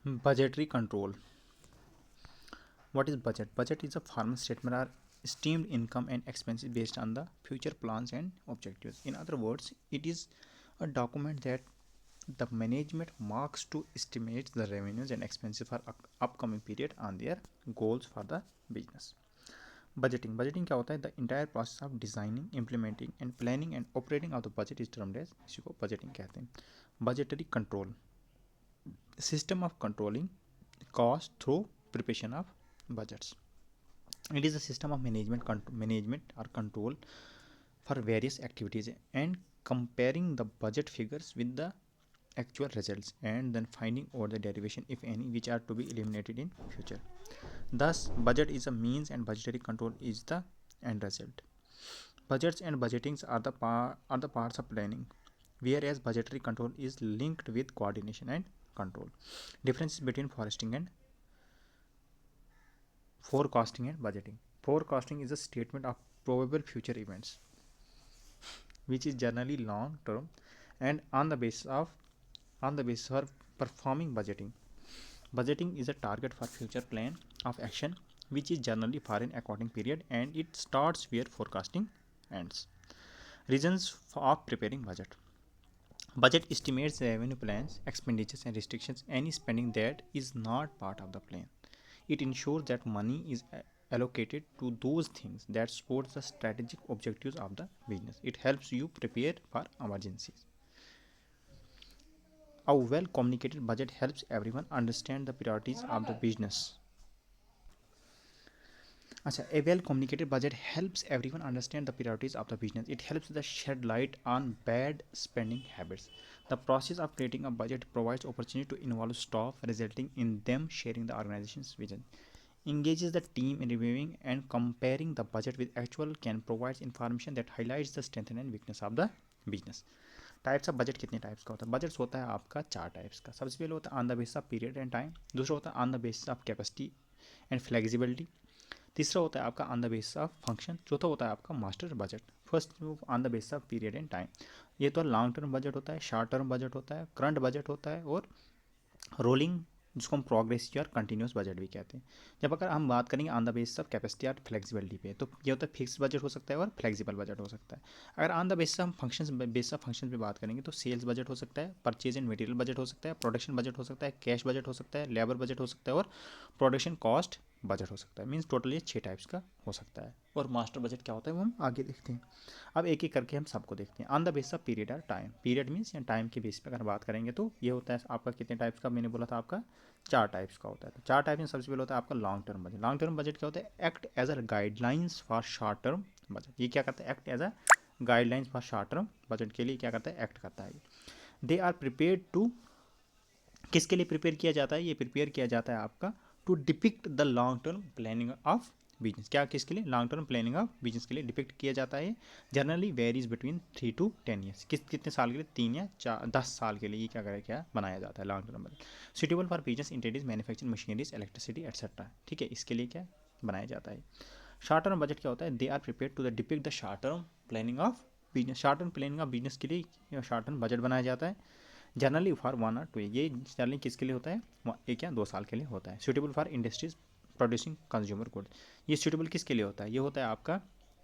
Budgetary control. What is budget? Budget is a formal statement or esteemed income and expenses based on the future plans and objectives. In other words, it is a document that the management marks to estimate the revenues and expenses for upcoming period on their goals for the business. Budgeting क्या होता है? The entire process of designing, implementing and planning and operating of the budget is termed as, इसी को budgeting कहते हैं. Budgetary control, system of controlling cost through preparation of budgets. It is a system of management or control for various activities and comparing the budget figures with the actual results and then finding out the derivation, if any, which are to be eliminated in future. Thus, budget is a means and budgetary control is the end result. Budgets and budgetings are the parts of planning, whereas budgetary control is linked with coordination and control. Differences between forecasting and budgeting. Forecasting is a statement of probable future events, which is generally long term and on the basis of performing budgeting. Budgeting is a target for future plan of action, which is generally for an accounting period, and it starts where forecasting ends. Reasons of preparing budget. Budget estimates revenue plans, expenditures and restrictions any spending that is not part of the plan. It ensures that money is allocated to those things that support the strategic objectives of the business. It helps you prepare for emergencies. A well communicated budget helps everyone understand the priorities of the business. A well communicated budget helps everyone understand the priorities of the business. It helps to shed light on bad spending habits. The process of creating a budget provides opportunity to involve staff, resulting in them sharing the organization's vision. Engages the team in reviewing and comparing the budget with actual can provide information that highlights the strength and weakness of the business. Types of budget कितने types का होता है? Budget होता है आपका 4 types का. सबसे पहले होता है on the basis of period and time. दूसरा होता है on the basis of capacity and flexibility. तीसरा होता है आपका on the basis of function. चौथा होता है आपका master budget. First on the basis of period and time. ये तो लॉन्ग टर्म बजट होता है, शॉर्ट टर्म बजट होता है, करंट बजट होता है और रोलिंग, जिसको हम प्रोग्रेसिव और कंटिन्यूस बजट भी कहते हैं. जब अगर हम बात करेंगे on the basis of capacity और फ्लेक्सिबिलिटी पे, तो ये होता है फिक्स बजट हो सकता है और फ्लेक्सिबल बजट हो सकता है. अगर on the basis of function पे बात करेंगे तो सेल्स बजट हो सकता है, परचेज एंड मटेरियल बजट हो सकता है, प्रोडक्शन बजट हो सकता है, कैश बजट हो सकता है, लेबर बजट हो सकता है और प्रोडक्शन कॉस्ट बजट हो सकता है. मीन्स टोटल ये 6 टाइप्स का हो सकता है. और मास्टर बजट क्या होता है वो हम आगे देखते हैं. अब एक एक करके हम सबको देखते हैं. On the basis of period और टाइम. पीरियड मीन्स या टाइम के बेस पर अगर बात करेंगे तो ये होता है आपका कितने टाइप्स का, मैंने बोला था आपका 4 टाइप्स का होता है. तो 4 टाइप में सबसे पहले होता है आपका long term budget. Long term budget क्या होता है? Act as a guidelines for short term budget. ये क्या करता है? Act as a guidelines for short term budget के लिए क्या करता है? एक्ट करता है. दे आर प्रिपेयर्ड टू, किसके लिए प्रिपेयर किया जाता है? ये प्रिपेयर किया जाता है आपका to depict the long term planning of business. क्या किसके लिए? Long term planning of business के लिए डिपिक्ट किया जाता है. Generally varies between 3 to 10 years. कितने साल के लिए? 3 या 10 साल के लिए ये क्या बनाया जाता है long term budget. Suitable for business industries, manufacturing machineries, electricity etcetera. ठीक है, इसके लिए क्या बनाया जाता है. शॉर्ट टर्म बजट क्या होता है? They are prepare to the depict the short term planning of business. Short term planning of business के लिए शॉर्ट टर्म बजट बनाया जाता है. Generally for 1 or 2. ये जनरली किसके लिए होता है? 1 या 2 साल के लिए होता है. Suitable for industries producing consumer goods. ये सूटेबल किसके लिए होता है? ये होता है आपका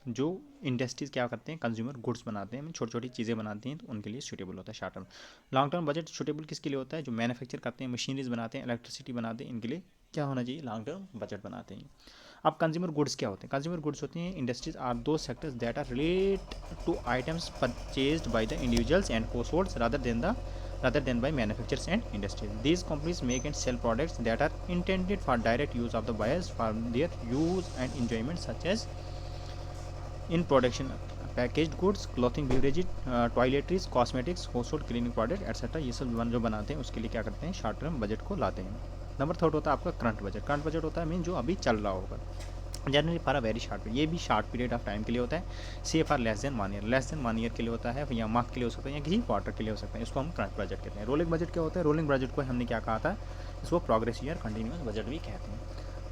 जो इंडस्ट्रीज क्या करते हैं, कंज्यूमर गुड्स बनाते हैं, छोटी छोटी चीज़ें बनाती हैं, तो उनके लिए सूटेबल होता है short term. Long term budget suitable किसके लिए होता है? जो मैन्युफैक्चर करते हैं, मशीनरीज बनाते हैं, इलेक्ट्रिसिटी बनाते हैं, इनके लिए क्या होना चाहिए? लॉन्ग टर्म बजट बनाते हैं. अब कंज्यूमर गुड्स क्या होते हैं? कंज्यूमर गुड्स होती हैं इंडस्ट्रीज आर दो sectors that are relate to items purchased by the individuals and households rather than by manufacturers and industries. These companies make and sell products that are intended for direct use of the buyers for their use and enjoyment, such as in production packaged goods, clothing, beverages, toiletries, cosmetics, household cleaning product etc. ये सब जो बनाते हैं उसके लिए क्या करते हैं? शॉर्ट टर्म बजट को लाते हैं. नंबर 3 होता है आपका करंट बजट. करंट बजट होता है मीन जो अभी चल रहा होगा. Generally for a very short period. ये भी शॉर्ट पीरियड ऑफ टाइम के लिए होता है. से for less than 1 year. Less than 1 year के लिए होता है, या मंथ के लिए हो सकता है, या किसी क्वार्टर के लिए हो सकता है. इसको हम करंट बजट कहते हैं. रोलिंग बजट क्या होता है? रोलिंग बजट को हमने क्या कहा था? इसको प्रोग्रेसिव ईयर कंटिन्यूस बजट भी कहते हैं.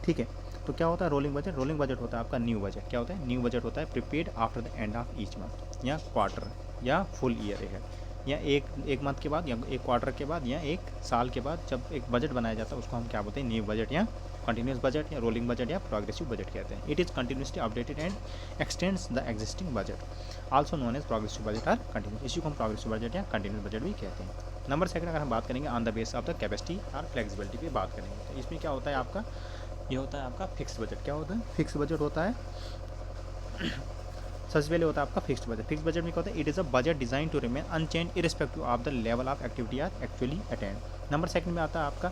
ठीक है, तो क्या होता है रोलिंग बजट? रोलिंग बजट होता है आपका न्यू बजट. क्या होता है? न्यू बजट होता है prepared after the end of each month या क्वार्टर या फुल ईयर है. या एक मंथ के बाद या एक क्वार्टर के बाद या एक साल के बाद जब एक बजट बनाया जाता है उसको हम क्या बोलते हैं, न्यू बजट या कंटिन्यूस बजट या रोलिंग बजट या प्रोग्रेसिव बजट कहते हैं. It is continuously updated and extends the existing budget, also known as progressive budget और कंटिन्यूस. इसी को हम प्रोग्रेसिव बजट या कंटिन्यूस बजट भी कहते हैं. नंबर सेकंड अगर हम बात करेंगे on the base of the capacity और फ्लेक्सिबिलिटी पे बात करेंगे, तो इसमें क्या होता है आपका, ये होता है आपका फिक्स बजट. क्या होता है, फिक्स बजट होता है. सबसे पहले होता है आपका फिक्स्ड बजट. फिक्स बजट में क्या होता है, it is a budget design to remain unchange irrespective of the level of activity are actually attend. Number second में आता है आपका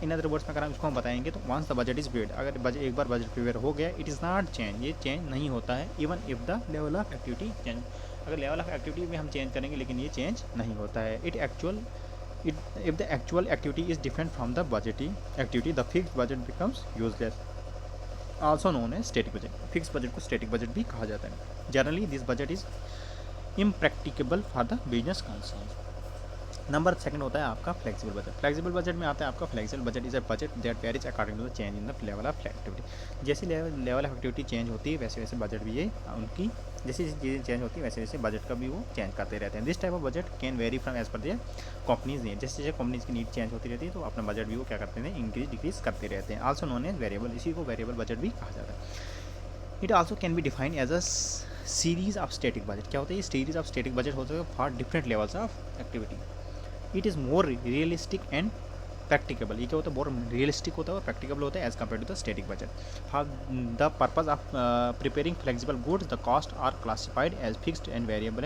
इन अदर वर्ड्स में अगर हम इसको हम बताएंगे तो once the budget is prepared, अगर बजट एक बार बजट प्रिपेयर हो गया, इट इज़ नॉट चेंज, ये चेंज नहीं होता है. Even if the level of activity change, अगर लेवल ऑफ एक्टिविटी में हम चेंज करेंगे लेकिन ये चेंज नहीं होता है. If the actual activity is different from the budgeting activity, the fixed budget becomes useless, also known as static budget. Fix budget को स्टैटिक बजट भी कहा जाता है. Generally this budget is impracticable for the business concern. Number second होता है आपका flexible budget. Flexible budget में आता है आपका flexible budget is a budget that varies according to the change in the level of activity. जैसे level of activity change होती है वैसे वैसे बजट भी ये उनकी जैसी चीज़ें चेंज होती है वैसे वैसे बजट का भी वो चेंज करते रहते हैं. This type of budget can vary from as per their companies need. जैसे जैसे कंपनीज की नीड चेंज होती रहती है तो अपना बजट भी वो क्या करते हैं, इंक्रीज डिक्रीज करते रहते हैं. आल्सो नोन एज वेरिएबल, इसी को वेरिएबल बजट भी कहा जाता है. It also can be defined as a series of static budget. क्या होता है, ये सीरीज ऑफ स्टैटिक बजट होता है for different levels of activity. It is more realistic and practicable. ये क्या होता है, बहुत रियलिस्टिक होता है और प्रैक्टिकेबल होता है as compare to the static budget. For the purpose of preparing flexible goods the cost are classified as fixed and variable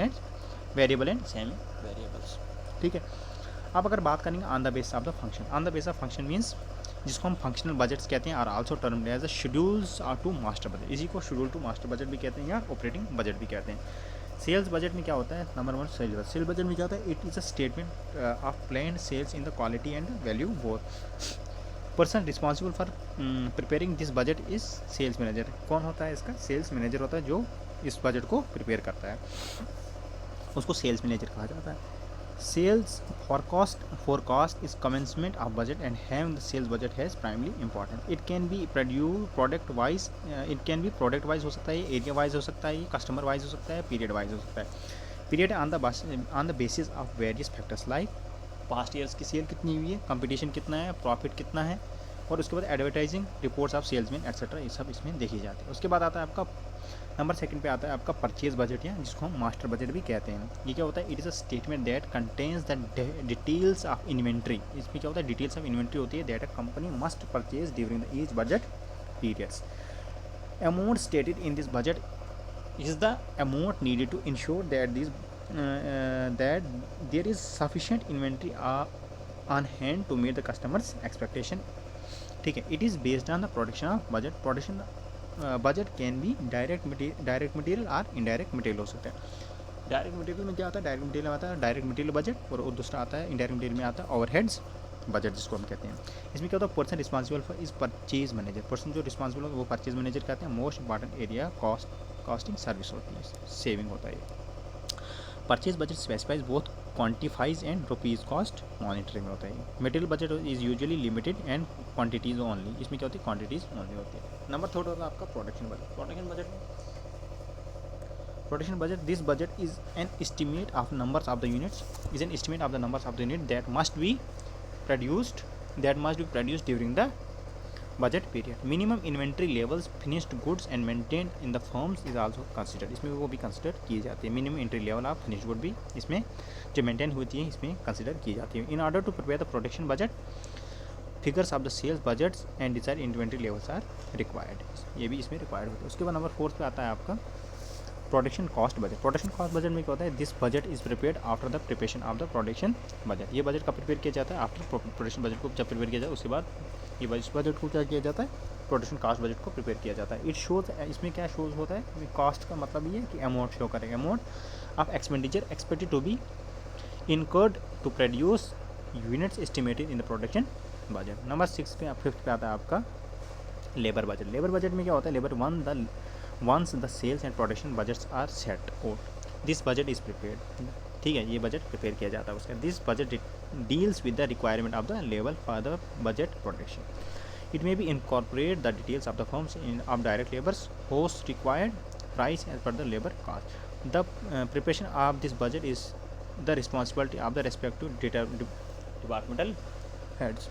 and semi variables. ठीक है. अब अगर बात करेंगे on the base of the function. On the base of function means जिसको हम functional budgets कहते हैं और also termed as a schedules to master budget. इसी को शेड्यूल टू मास्टर बजट भी कहते हैं या ऑपरेटिंग बजट भी कहते हैं. सेल्स बजट में क्या होता है, नंबर वन सेल बजट में क्या होता है, it is a statement of planned sales in the quality and value both. Person responsible for preparing this budget is sales manager. कौन होता है इसका, सेल्स मैनेजर होता है जो इस बजट को प्रिपेयर करता है, उसको सेल्स मैनेजर कहा जाता है. Sales forecast is commencement of budget and having the sales budget has primarily important. It can be product wise, it can be product wise हो सकता है, area wise हो सकता है, customer wise हो सकता है, period wise हो सकता है. Period on the basis of various factors like past years की सेल कितनी हुई है, कंपटीशन कितना है, प्रॉफिट कितना है, और उसके बाद advertising reports of salesman etcetera, ये सब इसमें देखी जाती है. उसके बाद आता है आपका नंबर सेकंड पे आता है आपका परचेज बजट या जिसको हम मास्टर बजट भी कहते हैं. ये क्या होता है, it is a statement that contains the details of inventory. इसमें क्या होता है, डिटेल्स ऑफ इन्वेंट्री होती है that a company must purchase during the each budget periods. Amount stated in this budget is the amount needed to ensure that there is sufficient inventory on hand to meet the customers expectation. ठीक है. It is based on the production of budget. Production budget can B direct material और indirect material हो सकता है. Direct material में क्या आता है, डायरेक्ट मटेरियल में आता है डायरेक्ट मटेरियल बजट, और दूसरा आता है इनडायरेक्ट मटेरियल में आता है ओवरहेड्स बजट जिसको हम कहते हैं. इसमें क्या होता है, person responsible for is purchase manager. Person जो रिस्पॉन्सिबल होगा वो परचेज मैनेजर कहते हैं. Most important area costing service होती है, सेविंग होता है. Purchase budget specifies both quantifies and rupees cost monitoring होता है. Material budget is usually limited and quantities only. इसमें क्या होती है, क्वांटिटीज़ ओनली होती है. नंबर थर्ड होता है आपका production budget. Production budget this budget is an estimate of numbers of the unit that must be produced during the budget period. Minimum inventory levels finished goods and maintained in the firms is also considered. इसमें वो भी consider किए जाते हैं. Minimum inventory level of finished good भी इसमें जो maintain होती है इसमें कंसिडर की जाती है. In order to prepare the production budget figures of the sales budgets and decide inventory levels are required. ये भी इसमें रिक्वायर्ड होता है. उसके बाद नंबर फोर्थ पे आता है आपका production cost budget. Production cost budget में क्या होता है, this budget is prepared after the preparation of the production budget. ये बजट का प्रिपेयर किया जाता है आफ्टर प्रोडक्शन बजट को जब प्रिपेयर किया जाए उसके बाद ये बजट को क्या किया जाता है, प्रोडक्शन कॉस्ट बजट को प्रिपेयर किया जाता है. इट शोज, इसमें क्या शोज होता है, कॉस्ट का मतलब ये है कि अमाउंट शो करेगा, amount of expenditure expected to be incurred to produce units estimated in the production budget. Number fifth पे आता है आपका लेबर बजट. लेबर बजट में क्या होता है, labour once the sales and production budgets are set out, this budget is prepared. ठीक है, ये बजट प्रिपेयर किया जाता है उसका. This budget deals with the requirement of the level for the budget production. It may be incorporate the details of the firms in of direct labours host required price as per the labour cost. The preparation of this budget is the responsibility of the respective departmental heads.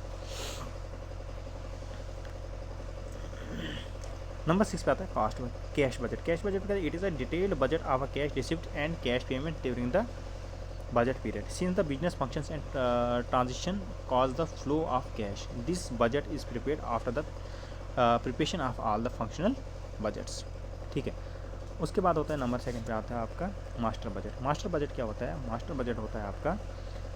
Number 6 पे आता है cost cash budget. Cash budget का it is a detailed budget of a cash receipt and cash payment during the budget period. Since the business functions and transition cause the flow of cash, this budget is prepared after the preparation of all the functional budgets. ठीक है। उसके बाद होता है number 2 पे आता है आपका मास्टर बजट। मास्टर बजट क्या होता है? मास्टर बजट होता है आपका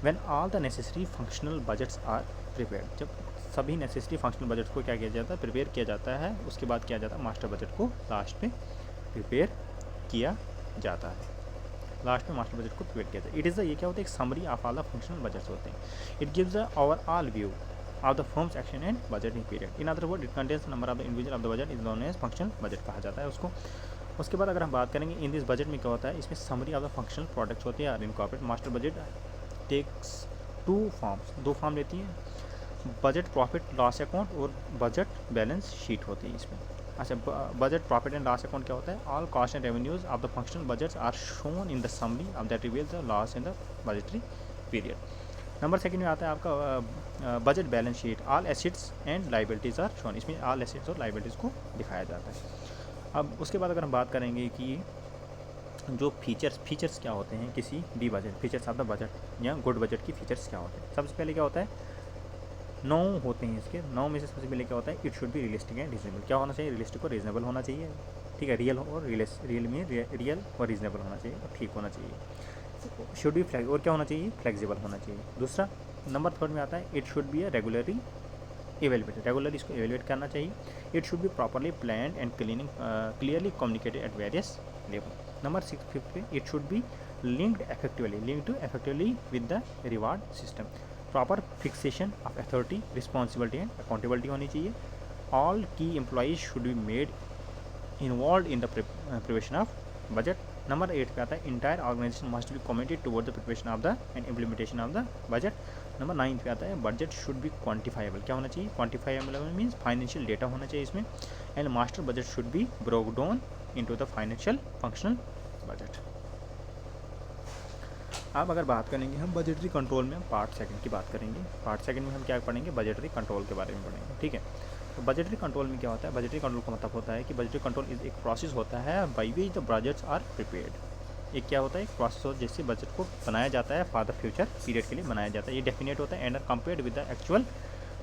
when all the necessary functional budgets are prepared. जब सभी नेसेसरी फंक्शनल बजट को क्या किया जाता है? प्रिपेयर किया जाता है। उसके बाद किया जाता है मास्टर बजट को लास्ट में प्रिपेयर किया जाता है। लास्ट में मास्टर बजट को प्रिपेयर किया जाता है। इट इज़ ये क्या होता है? एक summary of all the functional budgets होते हैं। It gives a overall view of the firms action and budgeting period. In other word it contains number of the individual of the budget is known as functional budget कहा जाता है उसको। उसके बाद अगर हम बात करेंगे इन दिस बजट में क्या होता है, इसमें summary of the functional products होती है incorporate. Master budget takes 2 forms, 2 form लेती है, बजट प्रॉफिट लॉस अकाउंट और बजट बैलेंस शीट होती है इसमें। अच्छा, budget profit and loss account क्या होता है? All cost and revenues of the functional budgets are shown in the summary of that reveals the loss in the budgetary period. Number 2 में आता है आपका budget balance sheet. All assets and liabilities are shown. इसमें all assets और liabilities को दिखाया जाता है। अब उसके बाद अगर हम बात करेंगे कि जो फीचर्स क्या होते हैं किसी भी budget, features of the budget या गुड बजट की फीचर्स क्या होते हैं। सबसे पहले क्या होता है? 9 होते हैं इसके। 9 में से सबसे पहले क्या होता है? It should be realistic and reasonable. क्या होना चाहिए? रियलिस्टिक और रीजनेबल होना चाहिए। ठीक है, रियल और रियल में रियल और रीजनेबल होना चाहिए और ठीक होना चाहिए। शुड बी फ्लेक्स, और क्या होना चाहिए? फ्लेक्सिबल होना चाहिए। दूसरा नंबर 3 में आता है it should be a regularly evaluate, regular इसको एवेलुएट करना चाहिए। It should be properly plan and clearly communicated at various level. Number 5 पे it should be linked effectively with the reward system. Proper fixation of authority, responsibility and accountability होनी चाहिए। All key employees should be made involve in the preparation of budget. Number 8 पे आता है entire organisation must be committed toward the preparation of the end implementation of the budget. Number 9 पे आता है budget should B quantifiable. क्या होना चाहिए? Quantifiable means financial data होना चाहिए इसमें। And master budget should be broke down into the financial functional budget. अब अगर बात करेंगे हम बजटरी कंट्रोल में, पार्ट 2 की बात करेंगे। पार्ट 2 में हम क्या पढ़ेंगे? बजटरी कंट्रोल के बारे में पढ़ेंगे। ठीक है, तो बजटरी कंट्रोल में क्या होता है? बजटरी कंट्रोल का मतलब होता है कि बजटरी कंट्रोल इज एक प्रोसेस होता है by which the budgets are prepared. एक क्या होता है? एक प्रोसेस हो जिससे बजट को बनाया जाता है फॉर द फ्यूचर पीरियड के लिए बनाया जाता है। ये डेफिनेट होता है and are compared with the actual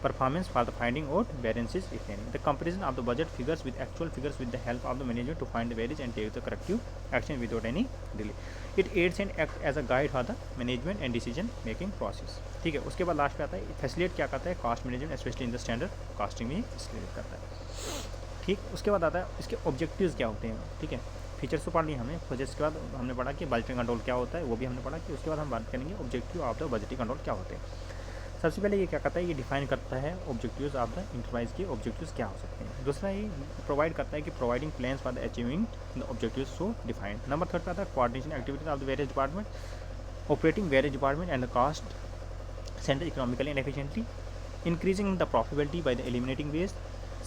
performance for the finding out variances if any. The comparison of the budget figures with actual figures with the help of the management to find the variance and take the corrective action without any delay. It aids and acts as a guide for the management and decision making process. ठीक है, उसके बाद last पे आता है facilitate क्या करता है? Cost management specially in the standard costing में फैसिलिटेट करता है। ठीक, उसके बाद आता है इसके ऑब्जेक्टिव्स क्या होते हैं। ठीक है, फीचर्स तो पढ़ लिया हमने। फीचर्स के बाद हमने पढ़ा कि बजटिंग कंट्रोल क्या होता है, वो भी हमने पढ़ा कि उसके बाद हम बात करेंगे objective of the budgeting control क्या होते हैं। सबसे पहले ये क्या करता है? ये डिफाइन करता है ऑब्जेक्टिव्स ऑफ द इंटरप्राइज के ऑब्जेक्टिव्स क्या हो सकते हैं। दूसरा ये प्रोवाइड करता है कि providing plans for the achieving the objectives so defined. Number 3 पे आता है coordination activities of the various department, operating various department and the cost centre economically and efficiently, increasing the profitability by the eliminating waste,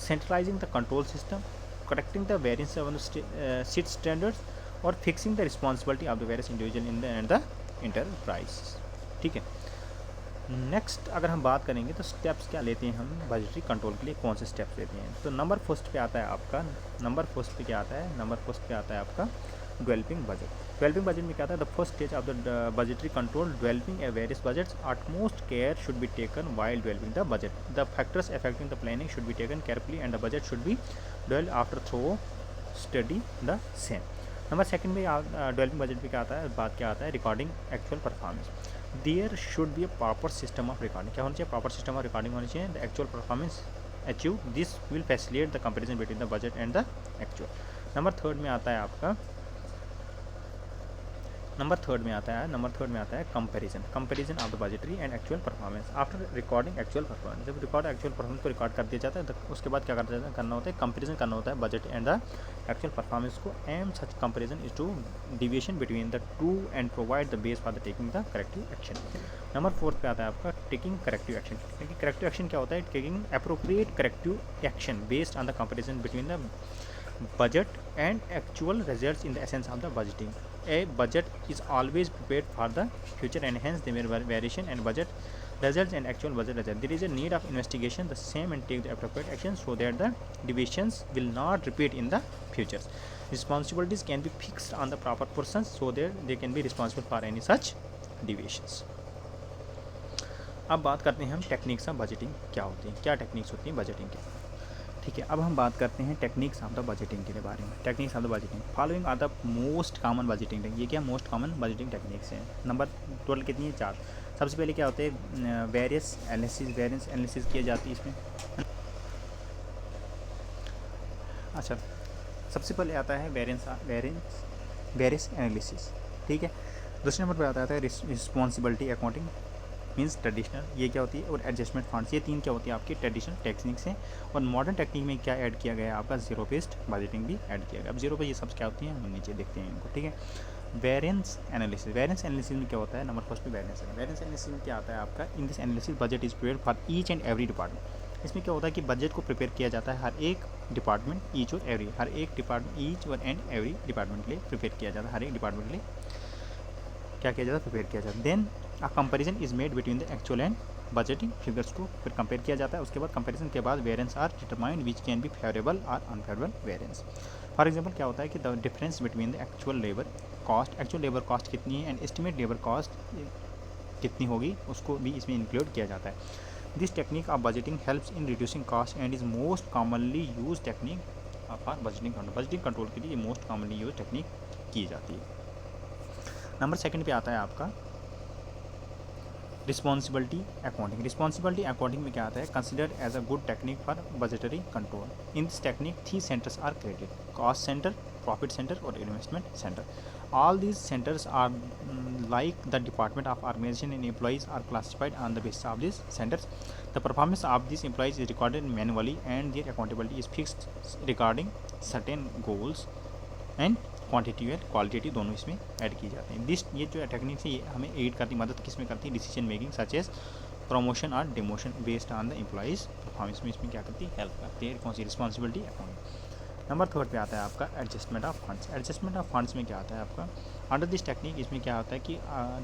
centralising the control system, correcting the variance of the set standards और fixing the responsibility of the various individual in the and the enterprise. ठीक है, next अगर हम बात करेंगे तो steps क्या लेते हैं हम बजटरी कंट्रोल के लिए, कौन से स्टेप्स लेते हैं। तो नंबर 1 पे आता है आपका, नंबर 1 पे क्या आता है? नंबर 1 पे आता है आपका डेवलपिंग बजट। डेवलपिंग बजट में क्या आता है? The first stage of the budgetary control developing a various budgets, utmost care should be taken while developing the budget. The factors affecting the planning should be taken carefully and the budget should be developed after thorough study the same. Number 2 में developing budget में क्या आता है? बात क्या आता है? Recording actual performance. There should be a proper system of recording. क्या होना चाहिए? प्रॉपर सिस्टम ऑफ रिकॉर्डिंग होनी चाहिए। The actual performance achieve, this will facilitate the comparison between the budget and the actual. Number 3 में आता है आपका, number 3 में आता है comparison of the budgetary and actual performance after recording actual performance. जब रिकॉर्ड एक्चुअल परफॉर्मेंस को record कर दिया जाता है तो उसके बाद क्या करना होता है? कंपैरिजन करना होता है budget and the actual performance को। Aim such comparison is to deviation between the two and provide the base for the taking the corrective action. Number 4 पे आता है आपका taking corrective action. Corrective action क्या होता है? Taking appropriate corrective action based on the comparison between the budget and actual results in the essence of the budgeting. a budget is always prepared for the future, and hence there may variation and budget results and actual budget result. There is a need of investigation the same and take the appropriate action so that the deviations will not repeat in the future. Responsibilities can be fixed on the proper persons so that they can be responsible for any such deviations. अब बात करते हैं हम techniques of budgeting क्या होती हैं, क्या techniques होती हैं बजटिंग की। ठीक है, अब हम बात करते हैं टेक्निक्स ऑफ द बजटिंग के बारे में। Techniques of the budgeting following are the most common budgeting technique. ये क्या मोस्ट कॉमन बजटिंग टेक्निक्स हैं। नंबर टोटल कितनी है, 4। सबसे पहले क्या होते हैं, वेरियस एनालिसिस किया जाती है इसमें। अच्छा, सबसे पहले आता है वेरियस एनालिसिस। ठीक है, दूसरे नंबर पर आता है रिस्पॉन्सिबिलिटी अकाउंटिंग मीन्स ट्रेडिशनल, ये क्या होती है, और एडजस्टमेंट फंड्स। ये 3 क्या होती है आपकी ट्रेडिशनल टेक्निक्स हैं। और मॉडर्न टेक्निक में क्या ऐड किया गया है आपका, जीरो बेस्ड बजटिंग भी ऐड किया गया। अब जीरो पे ये सब क्या होती हैं हम नीचे देखते हैं इनको। ठीक है, वेरिएंस एनालिसिस में क्या होता है, नंबर फर्स्ट पे वेरिएंस एनालिसिस में क्या आता है आपका, in this analysis budget is prepared for each and every department. इसमें क्या होता है कि बजट को प्रिपेयर किया जाता है हर एक डिपार्टमेंट, ईच और एवरी, हर एक डिपार्टमेंट, ईच और एंड एवरी डिपार्टमेंट के लिए प्रिपेयर किया जाता है। हर एक डिपार्टमेंट के लिए क्या किया जाता है, प्रिपेयर किया जाता है। Then a comparison is made between the actual and budgeting figures को फिर कंपेयर किया जाता है। उसके बाद कंपैरिजन के बाद variance are determined which can be favourable और अनफेवरेबल वेरिएंस। फॉर एग्जांपल क्या होता है कि the difference between the actual labour cost कितनी है एंड एस्टिमेट लेबर कॉस्ट कितनी होगी, उसको भी इसमें इंक्लूड किया जाता है। This technique of budgeting helps in reducing cost and is most commonly use technique of budgeting control. Budgeting control के लिए मोस्ट कॉमनली यूज टेक्निक की जाती है। नंबर सेकंड पे आता है आपका रिस्पॉन्सिबिलिटी अकाउंटिंग में क्या आता है, considered as a good technique for budgetary control. In this technique 3 centres are created, cost centre, profit centre और investment centre. All these centres are like the department of organization and employees are classified on the basis of these centers. The performance of these employees is recorded manually and their accountability is fixed regarding certain goals and quantity और qualitative दोनों इसमें add की जाते हैं। This ये जो techniques है ये हमें एड करती, मदद किस में करती है, decision making such as promotion और demotion based on the employees performance में इसमें क्या करती है, हेल्प करती है। कौन सी रिस्पॉन्सिबिलिटी अकाउंट। नंबर थर्ड पे आता है आपका adjustment of funds. Adjustment of funds में क्या आता है आपका, अंडर दिस टेक्निक इसमें क्या होता है कि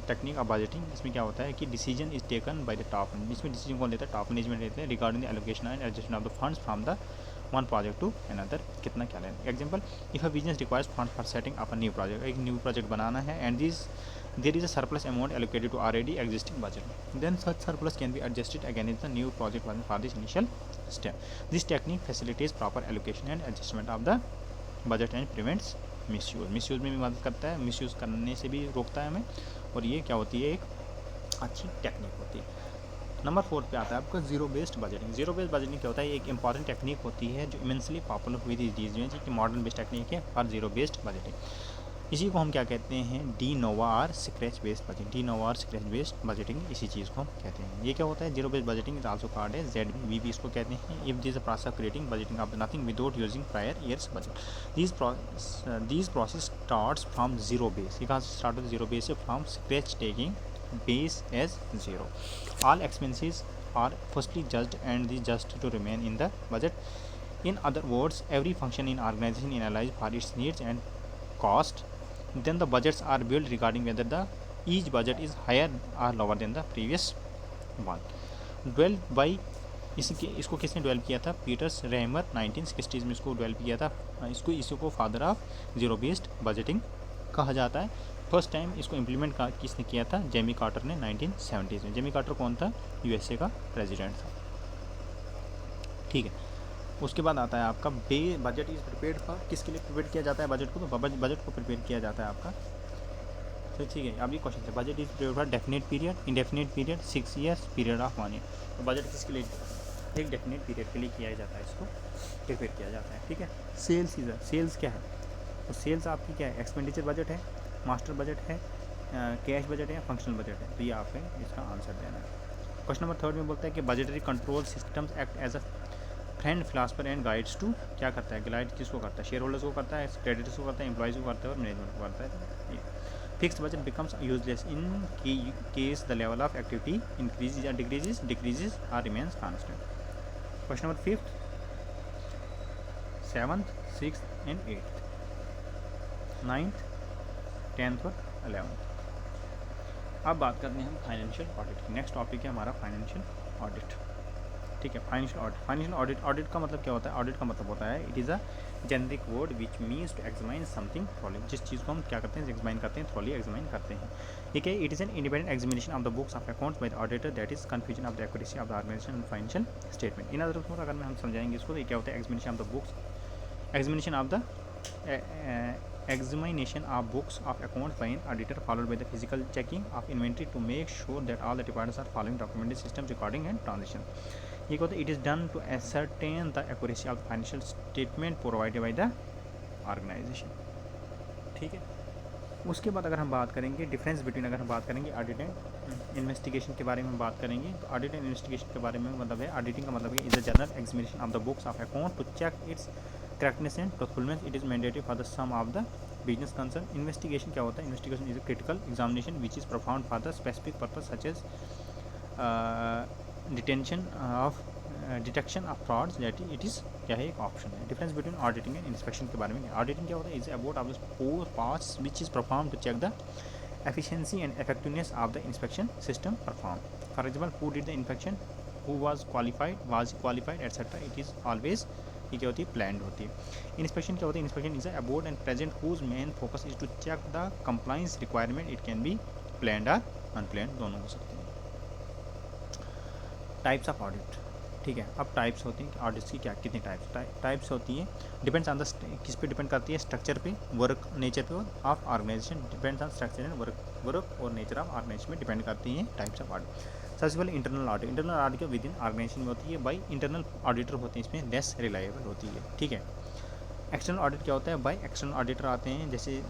टेक्निक ऑफ बजटिंग, इसमें क्या होता है कि decision is taken by the top. इसमें डिसीजन कौन लेता है, टॉप मैनेजमेंट लेते हैं regarding the allocation and adjustment of the funds from the one project to another, कितना क्या लेना। Example, if a business requires fund for setting up a new project, एक न्यू प्रोजेक्ट बनाना है and there is a surplus amount allocated to already existing budget, then such surplus can be adjusted against the new project for this initial step. This technique facilities proper allocation and adjustment of the budget and prevents misuse में भी मदद करता है, misuse करने से भी रोकता है हमें, और ये क्या होती है, एक अच्छी टेक्निक होती है। नंबर 4 पे आता है आपका zero based budgeting. Zero based budgeting क्या होता है, एक इंपॉर्टेंट टेक्निक होती है जो इमेंसली पॉपुलर हुई थी these days, कि मॉडर्न बेस्ड टेक्निक है और जीरो बेस्ड बजटिंग। इसी को हम क्या कहते हैं, डी नोवा और स्क्रैच बेस्ड बजटिंग। डी नोवा और स्क्रैच बेस्ड बजटिंग इसी चीज़ को हम कहते हैं। ये क्या होता है, zero based budgeting is also called है ZBB भी इसको कहते हैं। If this process of creating budgeting of nothing without using prior years budget. This process starts from zero base. ये कहाँ से स्टार्ट होता है, जीरो बेस से, from scratch taking base as zero. All expenses are firstly judged and is just to remain in the budget. In other words, every function in organization is analyzed for its needs and cost. Then the budgets are built regarding whether the each budget is higher or lower than the previous one. Developed by इसको किसने develop किया था, Peters Raymer 1960s में इसको develop किया था। इसको father of zero based budgeting कहा जाता है। फर्स्ट टाइम इसको इम्प्लीमेंट किसने किया था, जेमी कार्टर ने 1970s में। जेमी कार्टर कौन था, USA का प्रेसिडेंट था। ठीक है, उसके बाद आता है आपका बजट इज प्रिपेयर्ड फॉर, किसके लिए प्रिपेयर किया जाता है बजट को, तो बजट को प्रिपेयर किया जाता है आपका। तो ठीक है, अब ये क्वेश्चन है, budget is prepared for definite period, indefinite period, 6 years, period of 1 year। तो बजट किसके लिए, एक डेफिनेट पीरियड के लिए किया जाता है, इसको प्रिपेयर किया जाता है। ठीक है, सेल्स क्या है, तो सेल्स आपकी क्या है, एक्सपेंडिचर बजट है, मास्टर बजट है, कैश बजट है, फंक्शनल बजट है। तो ये आपको इसका आंसर देना है। क्वेश्चन नंबर 3 में बोलता है कि budgetary control systems act as a friend philosopher and guides to, क्या करता है, गाइड किसको करता है, शेयर होल्डर्स को करता है, क्रेडिटर्स को करता है, एम्प्लॉइज़ को करता है और मैनेजमेंट को करता है। Fixed budget becomes useless in case the level of activity increases और डिक्रीजेज और remains constant. Question number 5th, 7th, 6th and 8th, 9th, 10th और 11th। अब बात करते हैं हम फाइनेंशियल ऑडिट की। नेक्स्ट टॉपिक है हमारा फाइनेंशियल ऑडिट। ठीक है, financial audit. Financial audit, audit का मतलब क्या होता है? ऑडिट का मतलब होता है it is a generic word which means to examine something thoroughly. जिस चीज़ को हम क्या करते हैं, एग्जामाइन करते हैं, थ्रोली एग्जामाइन करते हैं। ठीक है, it is an independent examination of the books of accounts by the auditor that is confusion of the accuracy of the organisation and financial statement. In other words, अगर हम समझाएंगे इसको तो ये क्या होता है? Examination of the books, examination of the examination of books of accounts by an auditor, followed by the physical checking of inventory to make sure that all the departments are following documented systems, recording and transaction. ये कहते हैं it is done to ascertain the accuracy of the financial statement provided by the organization. ठीक है, उसके बाद अगर हम बात करेंगे डिफरेंस बिटवीन, अगर हम बात करेंगे ऑडिट एंड इन्वेस्टिगेशन के बारे में बात करेंगे, तो ऑडिट एंड इन्वेस्टिगेशन के बारे में मतलब है, ऑडिटिंग का मतलब है is a general examination of the books of account to check its correctness and truthfulness. It is mandatory for the sum of the business concern. Investigation क्या होता है? Investigation is a critical examination which is performed for the specific purpose such as detention of detection of frauds, that it is क्या है, एक option है। Difference between auditing and inspection के बारे में, ऑडिटिंग क्या होता है? Is about of the four parts which is perform to check the efficiency and effectiveness of the inspection system performed. For example, who did the inspection, who was qualified etc. It is always ये क्या होती है? Planned होती है। Inspection क्या होती है? Inspection is about and present whose main focus is to check the compliance requirement. It can be planned और अनप्लान्ड, दोनों हो सकते हैं। Types of audit. ठीक है, अब टाइप्स होती हैं ऑडिट्स की, क्या कितनी टाइप्स होती हैं? डिपेंड्स ऑन द, किस पे डिपेंड करती है? स्ट्रक्चर पे, वर्क नेचर पे of organisation. Depends on structure and work और नेचर ऑफ ऑर्गेनाइजेशन में डिपेंड करती हैं टाइप्स ऑफ ऑडिट। सबसे पहले internal audit. Internal audit within organisation में होती है, बाई इंटरनल ऑडिटर होते हैं, इसमें लेस रिलायबल होती है। ठीक है, एक्सटर्नल ऑडिट क्या होता है? बाई एक्सटर्नल ऑडिटर आते हैं, जैसे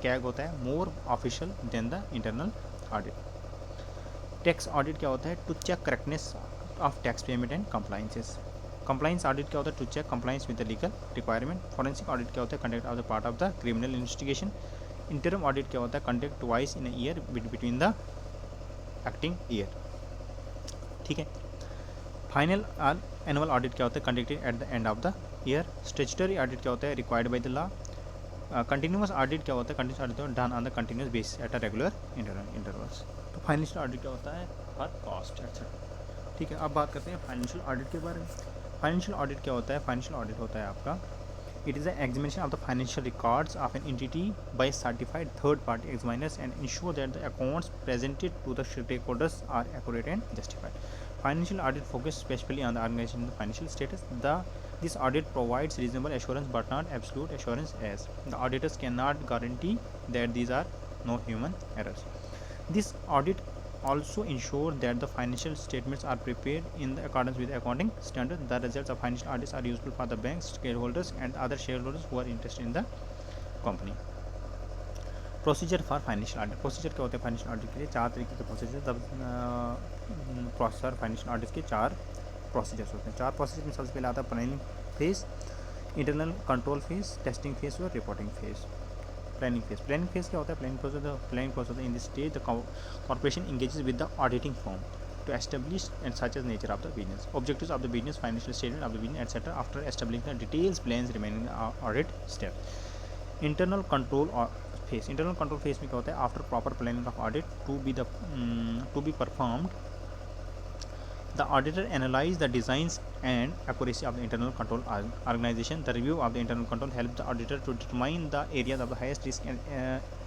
कैग होता है, मोर official then the internal audit. Tax audit क्या होता है? To check correctness of tax payment and compliances. Compliance audit क्या होता है? To check compliance with the legal requirement. Forensic audit क्या होता है? Conduct of the part of the criminal investigation. Interim audit क्या होता है? Conduct twice in a year between the acting year. ठीक है, फाइनल एनुअल ऑडिट क्या होता है? Conducted at the end of the year. Statutory audit क्या होता है? Required by the law. Continuous audit क्या होता है? Continuous audit done on the continuous basis at a regular intervals. तो फाइनेंशियल ऑडिट क्या होता है? For cost etcetera. ठीक है, अब बात करते हैं फाइनेंशियल ऑडिट के बारे में। फाइनेंशियल ऑडिट क्या होता है? फाइनेंशियल ऑडिट होता है आपका, it is the examination of the financial records of an entity by certified third party examiners and ensure that the accounts presented to the stakeholders are accurate and justified. Financial audit focus specially on the organisation of financial status. This audit provides reasonable assurance but not absolute assurance, as the auditors cannot guarantee that these are no human errors. This audit also ensure that the financial statements are prepared in the accordance with accounting standards. The results of financial audits are useful for the bank's shareholders and other shareholders who are interested in the company. Procedure for financial audit. Procedure क्या होते हैं financial audit के लिए? चार तरीके के procedure, processor financial audit के चार प्रोसीजर्स होते हैं। चार प्रोसीजर में सबसे पहले आता है planning phase, internal control phase, testing phase और रिपोर्टिंग फेज। प्लानिंग फेज क्या होता है? Planning process in this stage the corporation engages with the auditing firm to establish and such as nature of the business, objectives of the business, financial statement of the business, etc. After establishing the details plans remaining audit step. Internal control phase में क्या होता है? After proper planning of audit to be performed, the auditor analyze the designs and accuracy of the internal control organization. The review of the internal control helps the auditor to determine the areas of the highest risk and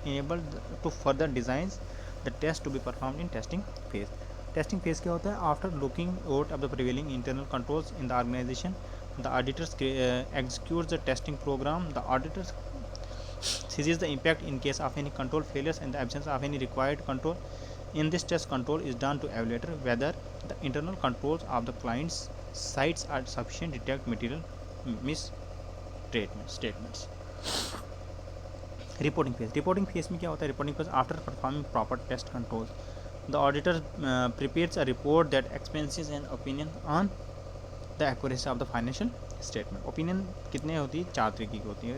enable to further designs the test to be performed in testing phase. Testing phase क्या होता है? After looking out of the prevailing internal controls in the organisation, the auditors executes the testing program. The auditor sees the impact in case of any control failures and the absence of any required control. In this test, control is done to evaluate whether the internal controls of the client's sites are sufficient to detect material misstatements. Reporting phase में क्या होता है? Reporting phase after performing proper test controls, the auditor prepares a report that expresses an opinion on the accuracy of the financial statement. Opinion कितने होती है? चार तरीके की होती है।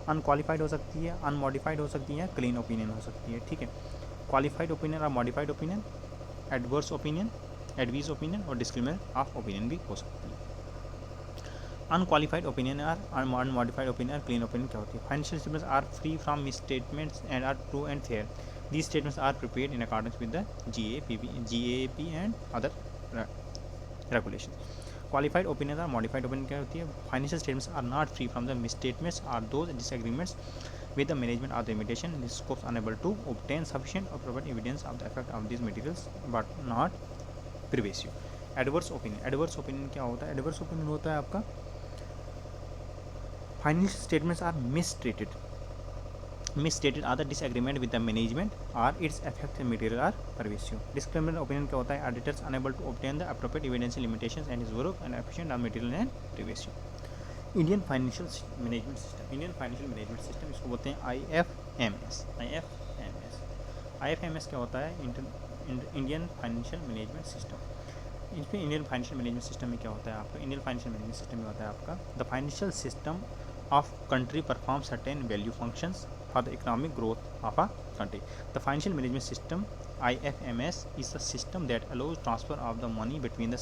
अनक्वालिफाइड हो सकती है, अनमॉडिफाइड हो सकती है, क्लीन ओपिनियन हो सकती है। ठीक है, क्वालिफाइड ओपिनियन और modified opinion, adverse opinion, adverse opinion और डिस्क्लेमर ऑफ ओपिनियन भी हो सकती है। Unqualified opinion or unmodified opinion, clean opinion क्या होती है? Financial statements are free from misstatements and are true and fair. These statements are prepared in accordance with the GAP and other regulation. Qualified opinion or modified opinion क्या होती है? Financial statements are not free from the miss statements are those disagreements with the management or the limitation in scopes unable to obtain sufficient or proper evidence of the effect of these materials but not pervasive. Adverse opinion. Adverse opinion क्या होता है? Adverse opinion होता है आपका financial statements are misstated are the disagreement with the management or its effect and material are pervasive. Discriminant opinion क्या होता है? Auditors unable to obtain the appropriate evidence limitations and is work and efficient on material and pervasive. Indian financial management system. Indian financial management system इसको बोलते हैं IFMS. IFMS क्या होता है? Indian financial management system. इसमें Indian financial management system में क्या होता है आपका? इंडियन फाइनेंशियल मैनेजमेंट सिस्टम में होता है आपका the financial system of country perform certain value functions for the economic growth of a country. The financial management system IFMS is a system that allows transfer of the money between the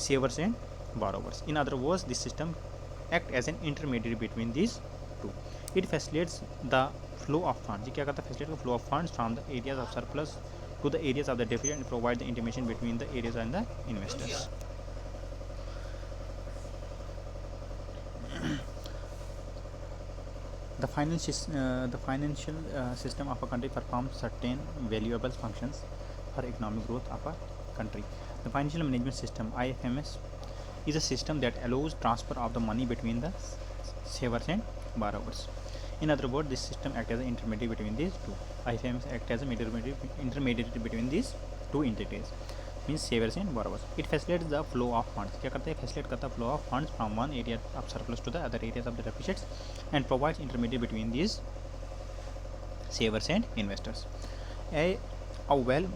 savers and borrowers. In other words, this system act as an intermediary between these two. It facilitates the flow of funds. ये क्या करता है? Facilitate the flow of funds from the areas of surplus to the areas of the deficit and provide the intimation between the areas and the investors. The financial system of a country performs certain valuable functions for economic growth of a country. The financial management system IFMS is a system that allows transfer of the money between the savers and borrowers. In other words, this system acts as an intermediary between these two. IFMS acts as an intermediary between these two entities, means savers and borrowers. It facilitates the flow of funds. क्या करता है? Facilitate करता है flow of funds from one area of surplus to the other areas of the deficits and provides intermediary between these savers and investors. A well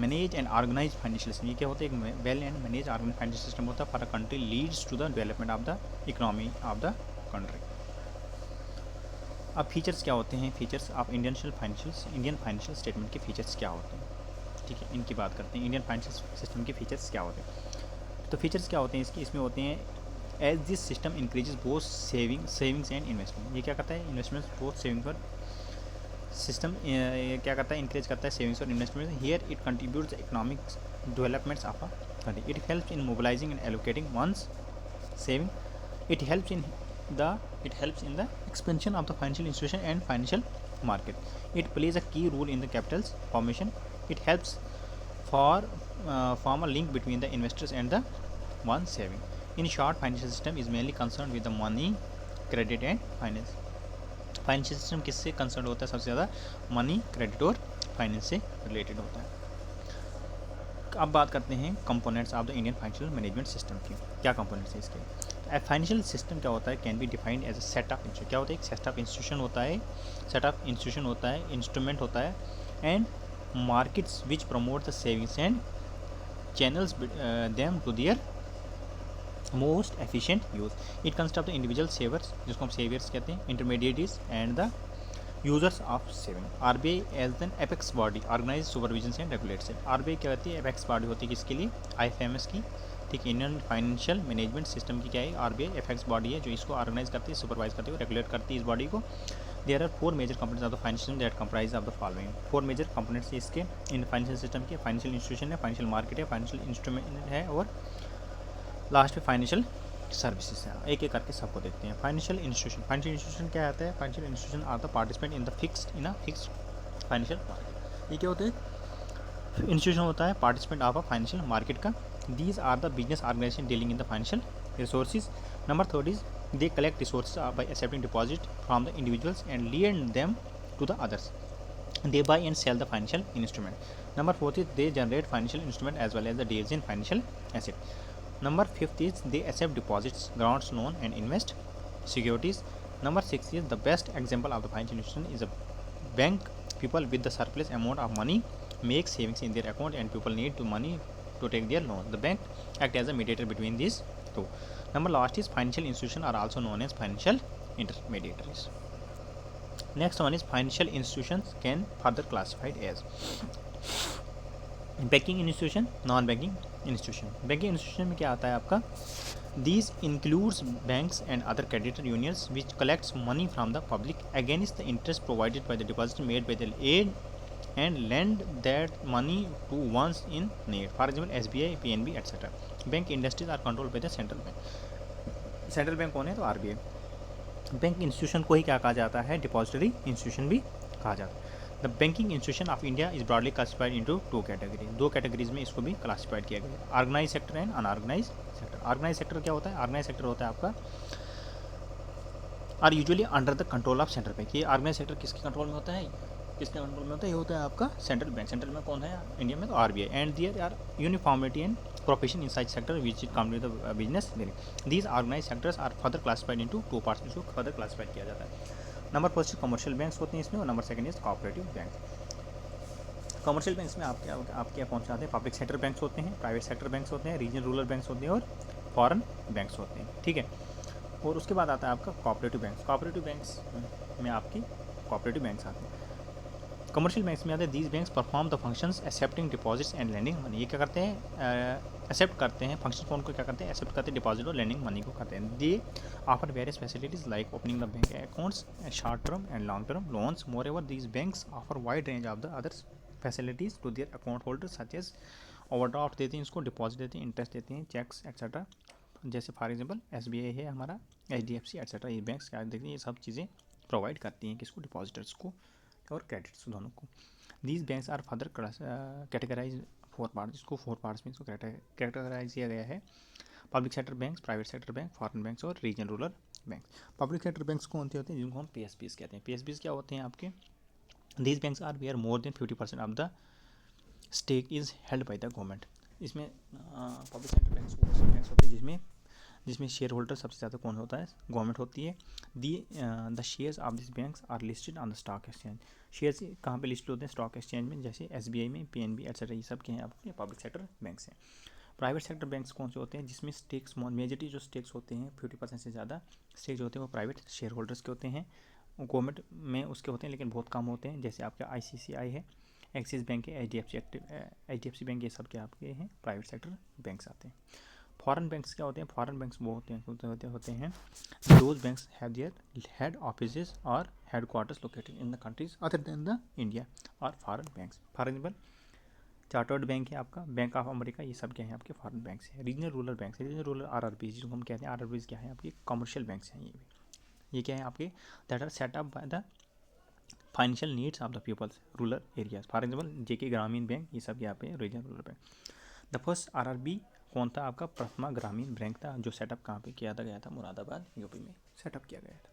managed and organized financial system. ये क्या होता है? एक well and managed organized financial system होता है for a country leads to the development of the economy of the country. अब features क्या होते हैं? Features of Indian financial statement के फीचर्स क्या होते हैं? ठीक है, इनकी बात करते हैं. इंडियन फाइनेंशियल सिस्टम के फीचर्स क्या होते हैं? तो फीचर्स क्या होते हैं इसमें होते हैं as this system increases both savings and investment. ये क्या करता है? इन्वेस्टमेंट बोथ सेविंग्स और सिस्टम क्या करता है? इंक्रीज करता है सेविंग्स और investment. Here it contributes economic developments of a country. It helps in mobilising and allocating one's saving. It helps in the expansion of the financial institution and financial market. It plays a key role in the capital's formation. It helps form a link between the investors and the one saving. In short, financial system is mainly concerned with the money, credit and finance. Financial system किससे concern होता है? सबसे ज़्यादा money, credit और finance से related होता है. अब बात करते हैं components of the Indian financial management system की. क्या कंपोनेंट्स है इसके? फाइनेंशियल सिस्टम क्या होता है? Can be defined as a set of institution. क्या होता है? एक सेट ऑफ इंस्टीट्यूशन होता है, इंस्ट्रूमेंट होता है and markets which promote the savings and channels them to their most efficient use. It consist of the individual savers, जिसको हम सेवियर्स कहते हैं, intermediaries and the users of saving. RBI as an apex body organise supervision and regulates it. RBI क्या कहती है? Apex body होती है किसके लिए? IFMS की. ठीक, इंडियन फाइनेंशियल मैनेजमेंट सिस्टम की क्या है? RBI एपेक्स बॉडी है जो इसको ऑर्गेनाइज करती है, सुपरवाइज करती है, रेगुलेट करती है इस बॉडी को. There are 4 major components of the financial system that comprise of the following. 4 major components इसके इन फाइनेंशियल सिस्टम के. फाइनेंशियल इंस्टीट्यूशन है, फाइनेंशियल मार्केट है, फाइनेंशियल इंस्ट्रूमेंट है और लास्ट में फाइनेंशियल सर्विसेज है. एक एक करके सबको देखते हैं. फाइनेंशियल इंस्टीट्यूशन क्या आता है? Financial institution are the participant in a fixed financial market. ये क्या होते हैं? इंस्टीट्यूशन होता है participant of a financial market का. These are the business organisation dealing in the financial resources. Number 3 is they collect resources by accepting deposit from the individuals and lend them to the others. They buy and sell the financial instrument. Number 4 is they generate financial instrument as well as the deals in financial asset. Number 5 is they accept deposits, grants, loan and invest securities. Number 6 is the best example of the financial institution is a bank. People with the surplus amount of money make savings in their account and people need to money to take their loan. The bank act as a mediator between these two. Number last is financial institutions are also known as financial intermediaries. Next one is financial institutions can further classified as banking institution, non banking institution. Banking institution में क्या आता है आपका? These includes banks and other creditor unions which collects money from the public against the interest provided by the deposit made by the aid and lend that money to ones in need. For example, SBI, PNB, etc. Bank industries are controlled by the central bank. Central bank कौन है? तो RBI. Bank institution को ही क्या कहा जाता है? Depository institution भी कहा जाता है. The banking institution of India is broadly classified into two category. दो कैटेगरीज में इसको भी क्लासिफाइड किया गया है, organise sector and unorganise sector. Organise sector क्या होता है? ऑर्गेनाइज सेक्टर होता है आपका are usually under the control of central bank. ये ऑर्गेनाइज सेक्टर किसके कंट्रोल में होता है? किसके कंट्रोल में होता है? ये होता है आपका सेंट्रल बैंक. सेंट्रल बैंक कौन है इंडिया में? तो RBI. And there are uniformity and profession in such sector which it come to the business dealing. These organise sectors are further classified into two parts. इसको further classified किया जाता है. Number first commercial banks होते हैं इसमें, और number second is cooperative bank. Commercial banks में आपके कौन से आते हैं? पब्लिक सेक्टर बैंक्स होते हैं, प्राइवेट सेक्टर बैंक्स होते हैं, रीजनल रूरल बैंक्स होते हैं और फॉरेन बैंक्स होते हैं. ठीक है. और उसके बाद आता है आपका कोऑपरेटिव बैंक्स. कोऑपरेटिव बैंक्स में आपकी कोऑपरेटिव बैंक्स आते हैं. कमर्शियल बैंक्स में आते हैं these banks perform the functions accepting deposits and lending money. ये क्या करते हैं? एक्सेप्ट करते हैं. फंक्शन कौन को क्या करते हैं? एक्सेप्ट करते हैं डिपॉजिट और लैंडिंग मनी को करते हैं. They offer various facilities like opening the bank accounts and short term and long term loans. Moreover these banks offer wide range of the others facilities to their account holders such as overdraft देते हैं, इसको deposit देते हैं, interest देते हैं, cheques etcetera. जैसे for example SBI है हमारा, HDFC एक्सेट्रा. ये बैंक्स क्या देखते हैं? ये सब चीज़ें प्रोवाइड करती हैं किसको? डिपॉजिटर्स को और क्रेडिट्स दोनों को. These banks are further categorise 4 parts. इसको 4 पार्ट्स में इसको कैटेगराइज किया गया है. Public sector banks, private sector bank, foreign banks और regional rural bank. Public sector banks कौन से होते हैं? जिनको हम PSBs कहते हैं. PSBs क्या होते हैं आपके? These banks are where more than 50% of the stake is held by the government. इसमें पब्लिक सेक्टर बैंक्स वो बैंक्स होते हैं जिसमें शेयर होल्डर सबसे ज़्यादा कौन होता है? गवर्नमेंट होती है. The shares of this banks are listed on the stock exchange. Shares कहाँ पे लिस्ट होते हैं? स्टॉक एक्सचेंज में, जैसे SBI में, PNB एक्सेट्रा. ये सब के हैं आपके पब्लिक सेक्टर बैंक्स हैं. प्राइवेट सेक्टर बैंक्स कौन से होते हैं? जिसमें स्टेक्स मेजॉरिटी जो स्टेक्स होते हैं 50% से ज़्यादा स्टेक्स होते हैं वो प्राइवेट शेयर होल्डर्स के होते हैं. गवर्नमेंट में उसके होते हैं लेकिन बहुत कम होते हैं. जैसे आपका ICICI है, एक्सिस बैंक है, HDFC बैंक, ये सब के आपके हैं प्राइवेट सेक्टर बैंक्स आते हैं. फॉरेन बैंक्स क्या होते हैं? फॉरेन बैंक्स वो होते हैं those banks have their head offices और headquarters located in the countries other than the India और foreign banks. For example chartered bank है आपका, बैंक ऑफ अमेरिका. ये सब क्या है आपके? फॉरेन बैंक्स हैं. रीजनल रूरल बैंक्स है, रीजनल रूरल RRBs जिनको हम कहते हैं. RRBs क्या है आपकी? कमर्शियल बैंक्स हैं. ये क्या है आपके? That are set up by the financial needs of the peoples rural areas. For example JK Grameen bank. ये सब यहाँ पे regional rural bank. The first RRB कौन था आपका? प्रथमा ग्रामीण बैंक था, जो सेटअप कहाँ पे किया गया था? मुरादाबाद UP में सेटअप किया गया था.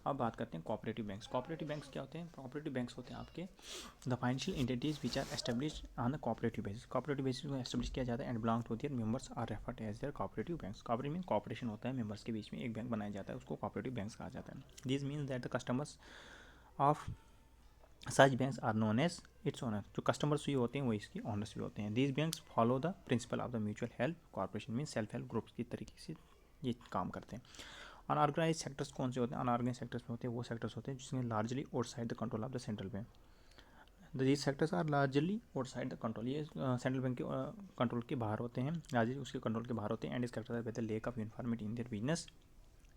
अब बात करते हैं कोऑपरेटिव बैंक्स. कोऑपरेटिव बैंक्स क्या होते हैं? कोऑपरेटिव बैंक्स होते हैं आपके the financial entities which are established on the cooperative basis. Cooperative basis को एस्टेब्लिश किया जाता है and belong to their members are referred as their cooperative banks. Cooperative में कोऑपरेशन होता है, मेंबर्स के बीच में एक बैंक बनाया जाता है, उसको कोऑपरेटिव बैंक्स कहा जाता है. This means that the customers of such banks are known as its owner. जो कस्टमर्स भी होते हैं वो इसके ओनर्स भी होते हैं. These banks follow the principle of the mutual help corporation. Mean self help groups की तरीके से ये काम करते हैं. अनऑर्गेनाइज सेक्टर्स कौन से होते हैं? अनऑर्गेनाइज सेक्टर्स में होते हैं वो सेक्टर्स होते हैं जिसमें largely outside the control of the central bank. These sectors are largely outside the control. ये सेंट्रल बैंक के कंट्रोल के बाहर होते हैं, लार्जली उसके कंट्रोल के बाहर होते हैं. And is character with the lack of uniformity in their business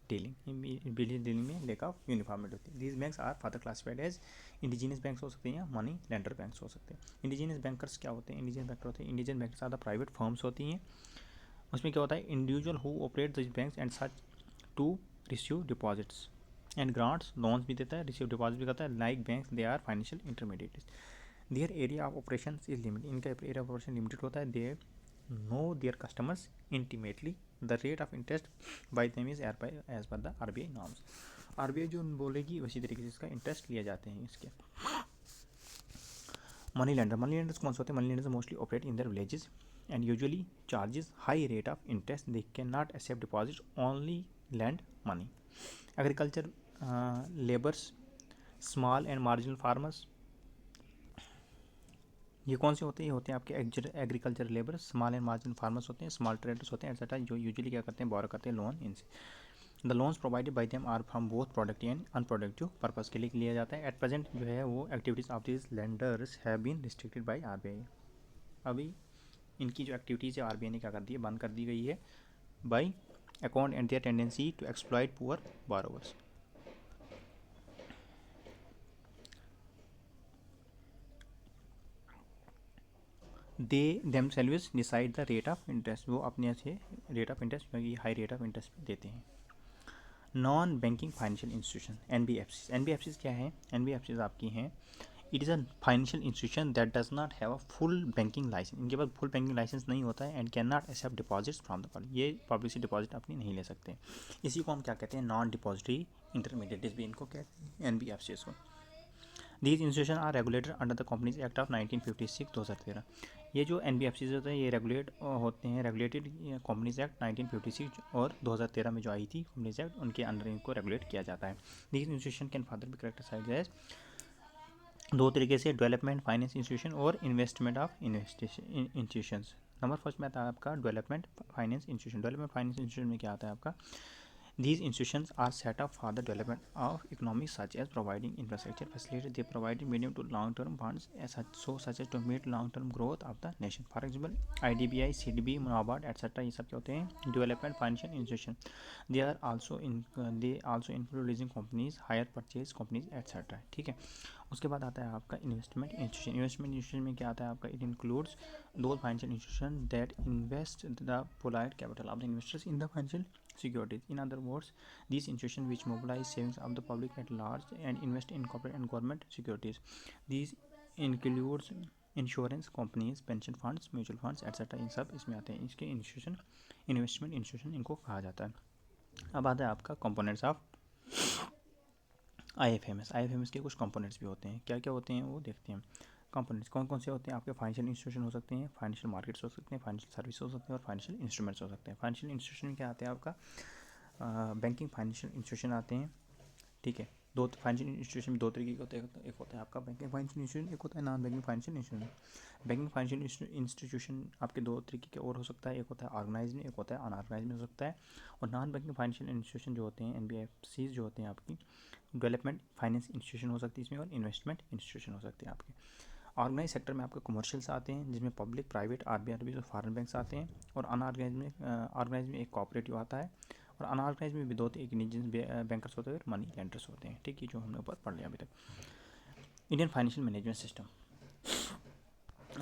dealing. Business dealing में लेक ऑफ यूनिफॉर्मिटी होती है. These banks are further classified as indigenous banks हो सकते हैं या मनी लेंडर बैंक्स हो सकते हैं. इंडिजीनियस बैंकर्स क्या होते हैं? इंडिजीनियस बैंकर होते हैं, indigenous bankers are the private firms होती हैं. उसमें क्या होता है? Individual who operate this banks and such to receive deposits and grants. Loans भी देता है, रिसीव डिपॉजिट भी करता है. Like banks they are financial intermediates. Their area of operation is limited. इनका एरिया ऑफ ऑपरेशन लिमिटेड होता है. They know their customers intimately. The rate of interest by them is as per the RBI norms. RBI जो बोलेगी उसी तरीके से इसका interest लिए जाते हैं इसके. Money lender. मनी लेंडर्स कौन से होते हैं? Money lenders mostly operate in their villages and usually charges high rate of interest. They cannot accept deposits, only lend money. Agriculture laborers, small and marginal farmers. ये कौन से होते हैं? ये होते हैं आपके agriculture labour, small and marginal farmers होते हैं, स्मॉल ट्रेडर्स होते हैं एक्सेट्रा, जो यूजुअली क्या करते हैं? बोरो करते हैं लोन इनसे. The loans provided by them are from both productive and unproductive purpose के लिए लिया जाता है. एट प्रेजेंट जो है वो activities of this lenders have been restricted by RBI. अभी इनकी जो एक्टिविटीज़ है RBI ने क्या कर दी है? बंद कर दी गई है by account and their tendency to exploit poor borrowers. They themselves decide the rate of interest, वो अपने से रेट ऑफ इंटरेस्ट क्योंकि हाई रेट ऑफ इंटरेस्ट देते हैं. Non banking financial institution N B F C क्या है? N B F C आपकी हैं, it is a financial institution that does not have a full banking licence. इनके पास full banking licence नहीं होता है and can not accept deposits from the public. ये पब्लिक से डिपॉजिट अपनी नहीं ले सकते. इसी को हम क्या कहते हैं? नॉन डिपॉजिटरी इंटरमीडिएट भी इनको कहते हैं, एन बी एफ सी को. These institution are regulated under the companies act of 1956 2013. ये जो एन बी एफ सी होते हैं ये रेगुलेट होते हैं, रेगुलेटेड कंपनीज एक्ट 1956 और 2013 में जो आई थी कंपनीज एक्ट, उनके अंडर इनको रेगुलेट किया जाता है. दीज इंस्टीट्यूशन कैन फर्दर भी करेक्टराइज्ड एज दो तरीके से, डेवलपमेंट फाइनेंस इंस्टीट्यूशन और investment of institutions. Number first में आता है आपका development finance institution. Development finance institution में क्या आता है आपका? These institutions are set up for the development of economy such as providing infrastructure facilities. They provide medium to long-term funds such as to meet long-term growth of the nation. For example, IDBI, CDB, NABARD, etc. ये सब क्या होते हैं? Development financial institution. They also include leasing companies, hire purchase companies, etc. ठीक है. उसके बाद आता है आपका इन्वेस्टमेंट इंस्टीट्यूशन. इन्वेस्टमेंट इंस्टीट्यूशन में क्या आता है आपका? इट इंक्लूड्स दो financial institution that invest the polite capital of the investors in the financial securities. In other words, these institutions which mobilize savings of the public at large and invest in corporate and government securities. These includes insurance companies, pension funds, mutual funds etcetera, इन सब इसमें आते हैं. इसके institution investment institution इनको कहा जाता है. अब आता है आपका कंपोनेंट्स ऑफ IFMS. IFMS के कुछ कंपोनेंट्स भी होते हैं. क्या क्या होते हैं वो देखते हैं. कंपोनेंट्स कौन कौन से होते हैं आपके? फाइनेंशियल इंस्टीट्यूशन हो सकते हैं, फाइनेंशियल मार्केट्स हो सकते हैं, फाइनेंशियल सर्विस हो सकते हैं और फाइनेंशियल इंस्ट्रूमेंट्स हो सकते हैं. फाइनेंशियल इंस्टीट्यूशन में क्या आते हैं आपका? बैंकिंग फाइनेंशियल इंस्टीट्यूशन आते हैं. ठीक है. दो फाइनेंशियल इंस्टीट्यूशन में दो तरीके के होते हैं. एक होता है आपका बैंकिंग फाइनेंशियल इंस्टीट्यूशन, एक होता है non banking financial institution. Banking financial institution आपके दो तरीके के और हो सकता है. एक होता है ऑर्गेनाइज में, एक होता है अनऑर्गेनाइज में हो सकता है. और नॉन बैंकिंग फाइनेंशियल इंस्टीट्यूशन जो होते हैं, NBFCs जो होते हैं आपकी, डेवलपमेंट फाइनेंस इंस्टीट्यूशन हो सकती है इसमें और इन्वेस्टमेंट इंस्टीट्यूशन हो सकते हैं आपके. ऑर्गेनाइज सेक्टर में आपके कमर्शियल्स आते हैं जिसमें पब्लिक, प्राइवेट, RBI और फॉरेन बैंक्स आते हैं. और ऑर्गेनाइज में एक कोऑपरेटिव आता है. और अनऑर्गेनाइज में भी दो एक इंडियन बैंकर्स होते हैं और मनी लेंडर्स होते हैं. ठीक है, जो हमने ऊपर पढ़ लिया अभी तक. Indian financial management system.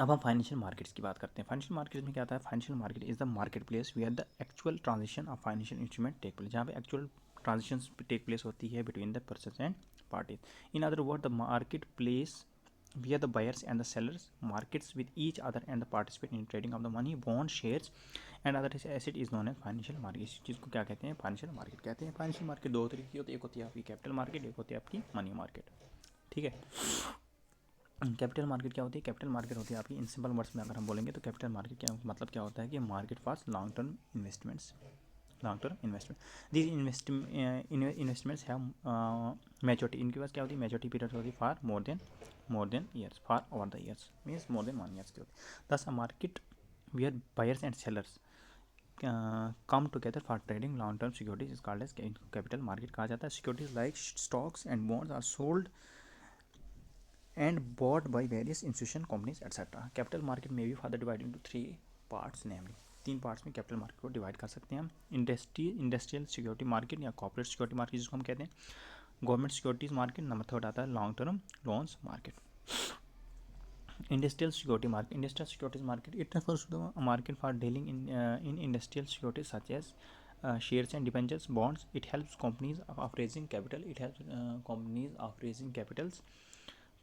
अब हम फाइनेंशियल मार्केट्स की बात करते हैं. फाइनेंशियल मार्केट्स में क्या आता है? Financial market is the market place where the actual transaction of financial instrument take place. जहाँ पे एक्चुअल ट्रांजेक्शन टेक प्लेस होती है between the persons and parties. In other word, the market place where the buyers and the sellers markets with each other and the participate in trading of the money, bond, shares and other asset is known as financial market. इस चीज़ को क्या कहते हैं? Financial market कहते हैं. Financial market दो तरीके की होती है. एक होती है आपकी कैपिटल मार्केट, एक होती है आपकी मनी मार्केट. ठीक है. कैपिटल मार्केट क्या होती है? कैपिटल मार्केट होती है आपकी, इन सिंपल वर्ड्स में अगर हम बोलेंगे तो कैपिटल मार्केट क्या मतलब क्या होता है कि market for long term investments. Long term investment. These investments have maturity. इनके पास क्या होती है? मैच्योरिटी पीरियड होती है for more than years, for over the years means more than 1 years की होती है. Thus a market where buyers and sellers come together for trading long term securities is called as capital market कहा जाता है. Securities like stocks and bonds are sold and bought by various institution companies etc. Capital market may be further divided into 3 parts, namely 3 parts में capital market को divide कर सकते हैं हम. Industrial security market या कॉर्पोरेट सिक्योरिटी मार्केट जिसको हम कहते हैं. Government securities market. Number third आता है long term loans market. Industrial security market. Industrial securities market it refers to the market for dealing in industrial securities such as shares and debentures, bonds. It helps companies of raising capital. It helps companies of raising capitals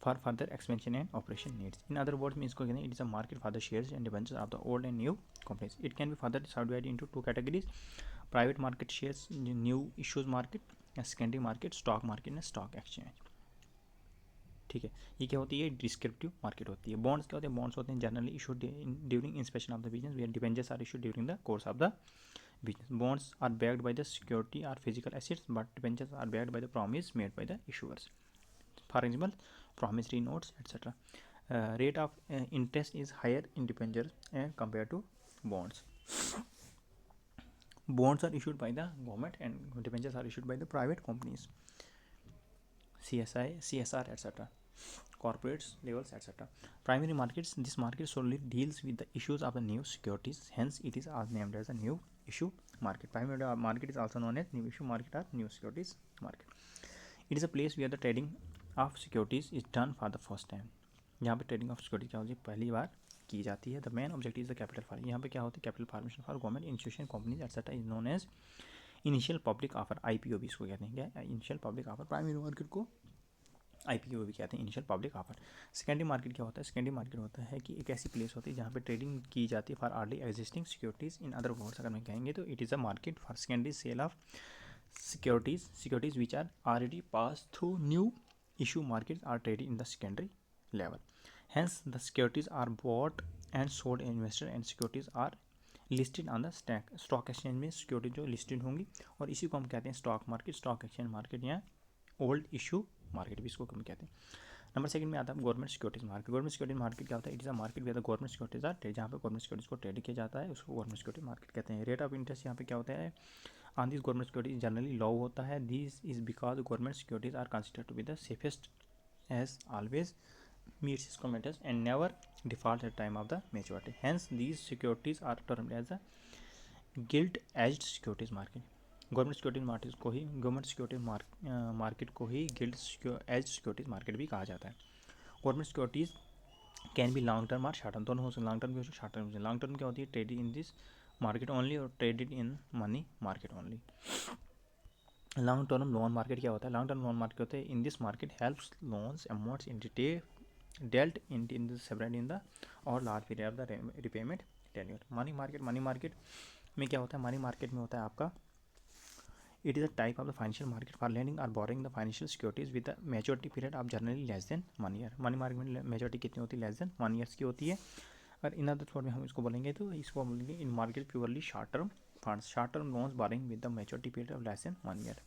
for further expansion and operation needs. In other words, means it is a market for the shares and debentures of the old and new companies. It can be further subdivided into 2 categories: private market shares, new issues market, secondary market, stock market and stock exchange. ठीक है. ये क्या होती है? Descriptive market होती है. Bonds क्या होते हैं? बॉन्ड्स होते हैं generally issued during inspection of the business, where debentures are issued during the course of the business. Bonds are backed by the security or physical assets, but debentures are backed by the promise made by the issuers. For example, promissory notes, etc. Rate of interest is higher in debentures compared to bonds. Bonds are issued by the government and debentures are issued by the private companies, CSI, CSR, etc. Corporates levels, etc. Primary markets. This market solely deals with the issues of the new securities. Hence, it is named as a new issue market. Primary market is also known as new issue market or new securities market. It is a place where the trading of securities is done for the first time. यहाँ पे trading of security क्या होती है, पहली बार की जाती है. The main objective is the capital for. यहाँ पे क्या होती है, capital formation for government institution companies etcetera is known as initial public offer. IPO भी इसको कहते हैं. क्या, initial public offer. Primary market को आईपीओ भी कहते हैं, initial public offer. Secondary market क्या होता है, सेकेंडरी मार्केट होता है कि एक ऐसी प्लेस होती है जहाँ पे ट्रेडिंग की जाती है for already existing securities. In other words अगर मैं कहेंगे तो it is a market for secondary sale of securities which are already passed through new issue markets are traded in the secondary level. Hence the securities are bought and sold investor and securities are listed on the stock exchange में security जो listed होंगी, और इसी को हम कहते हैं stock market, stock exchange market या ओल्ड इशू मार्केट भी इसको हम कहते हैं. नंबर सेकंड में आता है government securities market. Government securities market क्या होता है, it is a market where the government securities are trade. जहाँ पे गवर्नमेंट सिक्योरिटीज को ट्रेड किया जाता है उसको गवर्नमेंट सिक्योरिटी मार्केट कहते हैं. रेट ऑफ इंटरेस्ट यहाँ पे क्या होता है on this government securities generally low होता है. This is because government securities are considered to be the safest as always meets its commitments and never defaults at time of the maturity. Hence these securities are termed as a gilt edged securities market. Government securities market को ही market को ही gilt एज securities market भी कहा जाता है. Government securities can be long term और शॉर्ट टर्म, दोनों हो सकते. लॉन्ग टर्म भी हो सकते, शॉर्ट टर्म भी. लॉन्ग टर्म क्या होती है, traded in this market only और traded in money market only. Long term loan market क्या होता है, लॉन्ग टर्म लोन मार्केट होता है इन this market helps loans amounts in detail dealt in the separate in the or large period of the repayment tenure. Money market में क्या होता है, money market में होता है आपका it is a type of the financial market for lending और borrowing the financial securities with the maturity period of generally less than 1 year. Money market में मैच्योरिटी कितनी होती है, लेस देन 1 ईयर्स की होती है. और इन अदर वर्ड में हम इसको बोलेंगे तो इसको बोलेंगे इन market purely short term funds, short term loans boring with the maturity period of less than 1 year.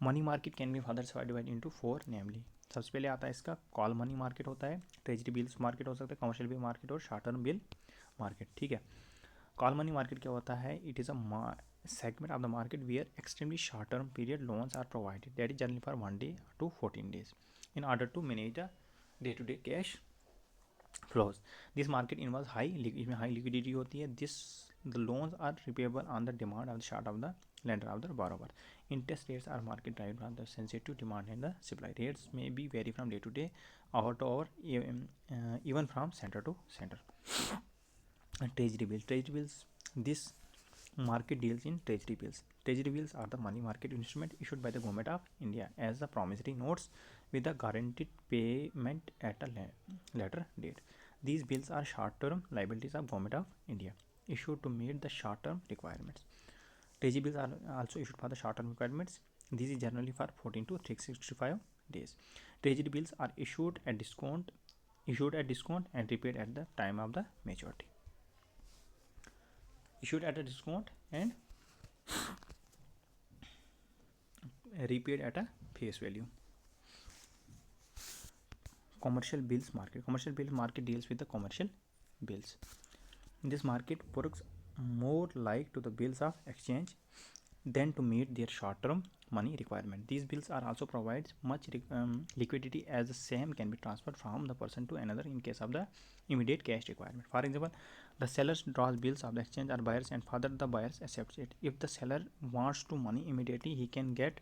Money market can be further divide into 4 नेमली. सबसे पहले आता है इसका कॉल मनी मार्केट होता है, ट्रेजरी बिल्स मार्केट हो सकता है, कमर्शियल बिल मार्केट और शॉर्ट टर्म बिल मार्केट. ठीक है, कॉल मनी मार्केट क्या होता है, it is a segment of the market where extremely short term period loans are provided, that is generally for 1 day to 14 days in order to manage the day to day cash flows. This market involves इसमें high liquidity होती है. The loans are repayable on the demand of the short of the lender of the borrower. Interest rates are market driven from the sensitive demand and the supply. Rates may be vary from day to day, hour to hour, even from center to center. Treasury bills. This market deals in treasury bills. Treasury bills are the money market instrument issued by the government of India as the promissory notes with the guaranteed payment at a later date. These bills are short-term liabilities of government of India issued to meet the short-term requirements. Treasury bills are also issued for the short-term requirements. This is generally for 14 to 365 days. Treasury bills are issued at discount and repaid at the time of the maturity. Issued at a discount and repaid at a face value. Commercial bills market deals with the commercial bills. This market works more like to the bills of exchange than to meet their short-term money requirement. These bills are also provides much liquidity as the same can be transferred from the person to another in case of the immediate cash requirement. For example, the seller draws bills of the exchange or buyers and further the buyers accepts it. If the seller wants to money immediately, he can get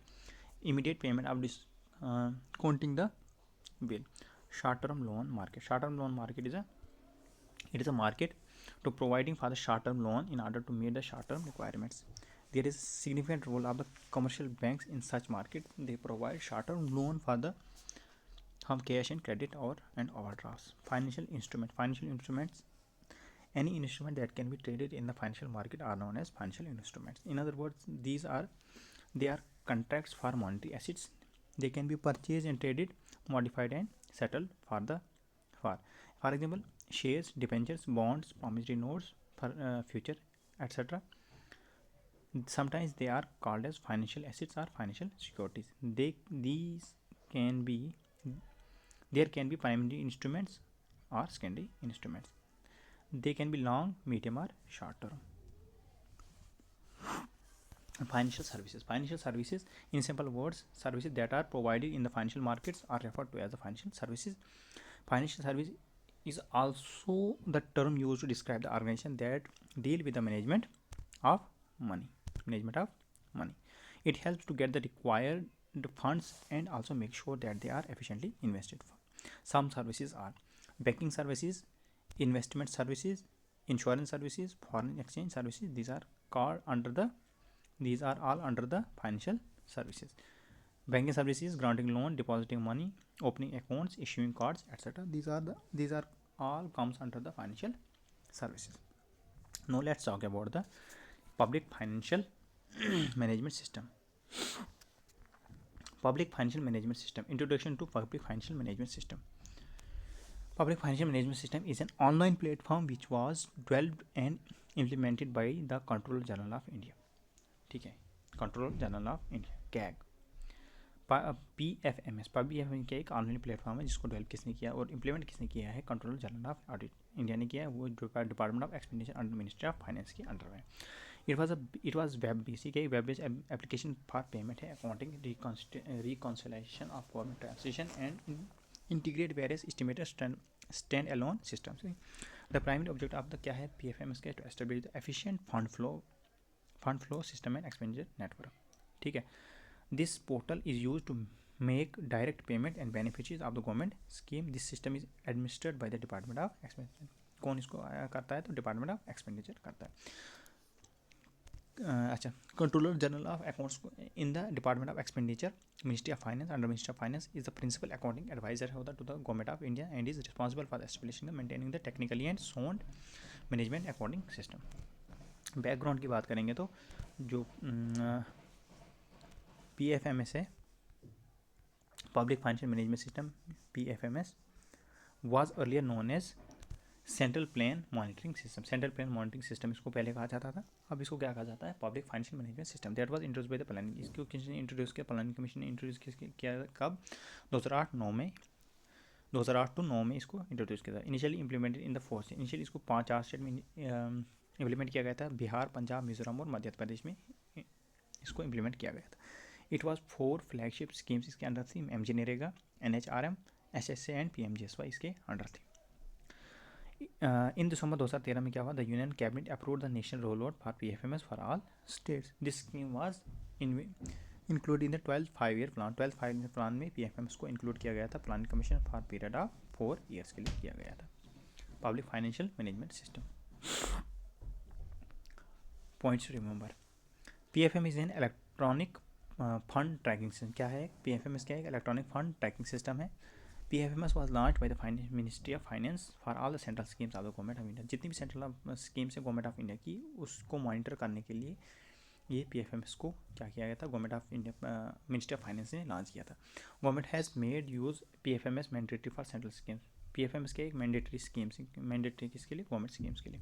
immediate payment of discounting the bill. Short-term loan market is a market to providing for the short-term loan in order to meet the short-term requirements. There is a significant role of the commercial banks in such market. They provide short-term loan for the cash and credit and overdrafts. Financial instruments. Any instrument that can be traded in the financial market are known as financial instruments. In other words, they are contracts for monetary assets. They can be purchased and traded, modified and settled for example, shares, debentures, bonds, promissory notes for future, etc. Sometimes they are called as financial assets or financial securities. There can be primary instruments or secondary instruments. They can be long, medium or short term. Financial services in simple words, services that are provided in the financial markets are referred to as the financial services. Financial service is also the term used to describe the organization that deal with the management of money. Management of money. It helps to get the required funds and also make sure that they are efficiently invested. Some services are banking services, investment services, insurance services, foreign exchange services. These are all under the financial services. Banking services, granting loan, depositing money, opening accounts, issuing cards, etc. These are all comes under the financial services. Now let's talk about the public financial management system. Public financial management system. Introduction to public financial management system. Public financial management system is an online platform which was developed and implemented by the Controller General of India. ठीक है, Controller General of India CAG. PFMS क्या एक online platform है जिसको develop किसने किया और implement किसने किया है? Controller General of Audit India ने किया है. वो department of expenditure under ministry of finance के अंडर में. इट वाज वेब बेसिक है, web based application for payment है, accounting, reconciliation of government translation and integrate various estimated stand alone systems. The primary object of the क्या है PFMS का? To establish the efficient fund flow system and expenditure network. ठीक है. This portal is use to make direct payment and beneficiaries of the government scheme. This system is administered by the department of expenditure. कौन इसको करता है? तो department of expenditure करता है. अच्छा, Controller General of Accounts in the department of expenditure ministry of finance under ministry of finance is the principal accounting adviser होता to the government of India and is responsible for establishing the maintaining the technically and sound management accounting system. Background की बात करेंगे तो जो PFMS है, public financial management system, PFMS was earlier known as central plan monitoring system. Central plan monitoring system इसको पहले कहा जाता था. अब इसको क्या कहा जाता है? Public financial management system. That was introduce by the planning. इसको किसने इंट्रोड्यूस किया? प्लानिंग कमीशन ने इंट्रोड्यूस किया. कब? 2008-9 में. 2008 to 9 में इसको इंट्रोड्यूस किया था. Initially implemented in the 4 state. Initially इसको 5 स्टेट में इम्प्लीमेंट किया गया था. बिहार, पंजाब, मिजोरम और मध्य प्रदेश में इसको इम्प्लीमेंट किया गया था. इट वाज 4 फ्लैगशिप स्कीम्स इसके अंडर थी. MG NREGA, NHRM, SSA and PMGSY इसके अंडर थी. इन दिसंबर 2013 में क्या हुआ? The union cabinet approved the national roll out for PFMS for all states. This scheme was include in the 12th 5-year plan. 12th 5-year plan में PFMS को include किया गया था. Planning commission for period of 4 years के लिए किया गया था. Public financial management system. Points remember. PFM is an electronic fund tracking system. क्या है PFMS? क्या है? इलेक्ट्रॉनिक फंड ट्रैकिंग सिस्टम है. PFMS was launched by the Ministry of Finance for all the central schemes of the Government of India. जितनी भी central schemes है government of India की, उसको मॉनिटर करने के लिए ये PFMS को क्या किया गया था? Government of India ministry of finance ने लॉन्च किया था. Government has made use PFMS mandatory for central schemes. PFMS के एक मैंडेटरी स्कीम्स, मैंडेटरी किसके लिए? गवर्नमेंट स्कीम्स के लिए.